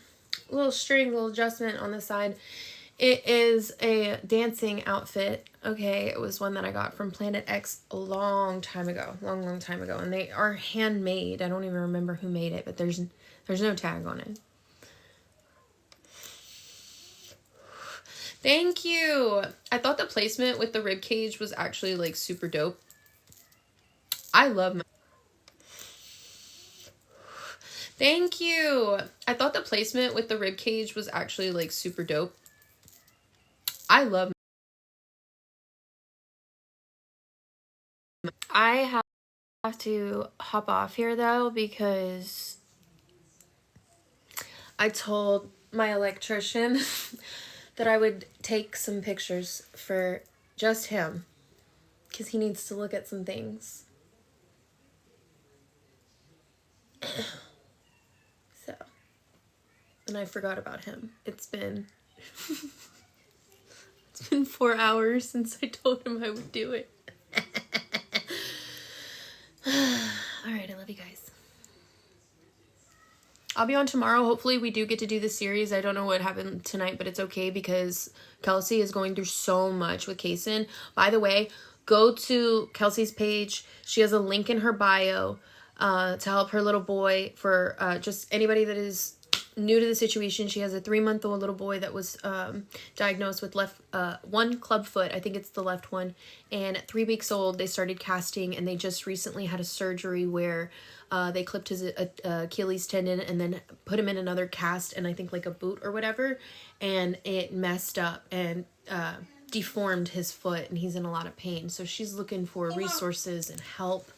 A: little string, little adjustment on the side. It is a dancing outfit. Okay, it was one that I got from Planet X a long time ago. Long time ago. And they are handmade. I don't even remember who made it, but there's no tag on it. Thank you. I thought the placement with the rib cage was actually like super dope. I love my... Thank you. I thought the placement with the rib cage was actually like super dope. I love... I have to hop off here though because I told my electrician that I would take some pictures for just him because he needs to look at some things. So, and I forgot about him. It's been 4 hours since I told him I would do it. All right, I love you guys. I'll be on tomorrow. Hopefully we do get to do the series. I don't know what happened tonight, but it's okay because Kelsey is going through so much with Kaysen. By the way, go to Kelsey's page. She has a link in her bio to help her little boy for just anybody that is new to the situation. She has a 3-month-old little boy that was diagnosed with one club foot. I think it's the left one. And at 3 weeks old, they started casting, and they just recently had a surgery where they clipped his Achilles tendon and then put him in another cast and I think like a boot or whatever. And it messed up and deformed his foot, and he's in a lot of pain. So she's looking for resources and help.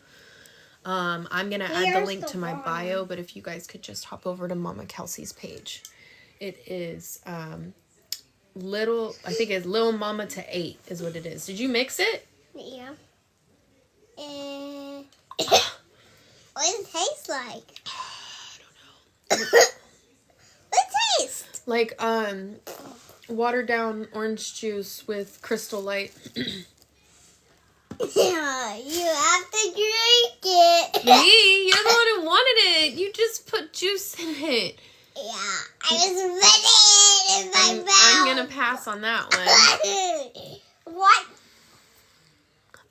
A: I'm going to add the link to my bio, but if you guys could just hop over to Mama Kelsey's page. It is, I think it's Little Mama to 8 is what it is. Did you mix it?
B: Yeah. What does it taste like?
A: I don't know.
B: What taste?
A: Like, watered down orange juice with Crystal Light.
B: Yeah, you have to drink it.
A: Me? You're the one who wanted it. You just put juice in it.
B: Yeah, I was putting it in my mouth.
A: I'm gonna pass on that one.
B: What?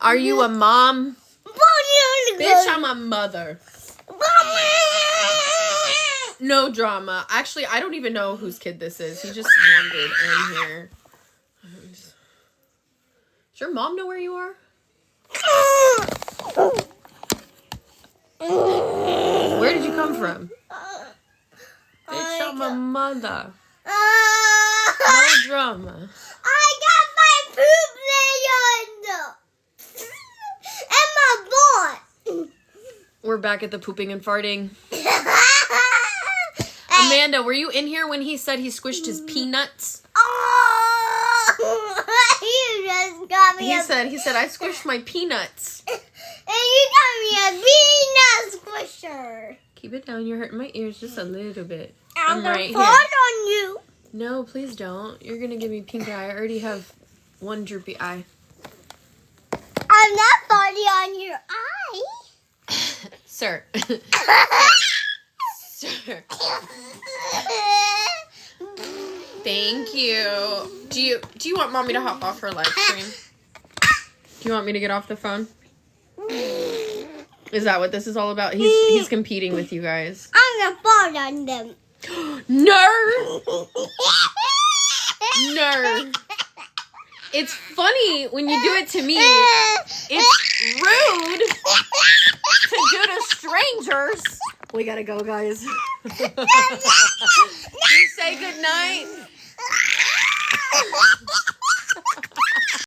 A: Are you a mom? Bitch, I'm a mother. No drama. Actually, I don't even know whose kid this is. He just wandered in here. Does your mom know where you are? Where did you come from? Bitch, I'm a mother. No drama.
B: I got my poop layer and my butt.
A: We're back at the pooping and farting. Amanda, were you in here when he said he squished his peanuts?
B: Oh, you just got me.
A: He said I squished my peanuts.
B: And you got me a peanut squisher.
A: Keep it down. You're hurting my ears just a little bit.
B: I'm
A: right
B: gonna fall on you.
A: No, please don't. You're gonna give me pink eye. I already have one droopy eye.
B: I'm not falling on your eye.
A: Sir. Sir. Thank you. Do you want mommy to hop off her live stream? Do you want me to get off the phone? Is that what this is all about? He's competing with you guys.
B: I'm gonna fall on them.
A: Nerd! Nerd. It's funny when you do it to me. It's rude to do to strangers. We gotta go, guys. You say goodnight.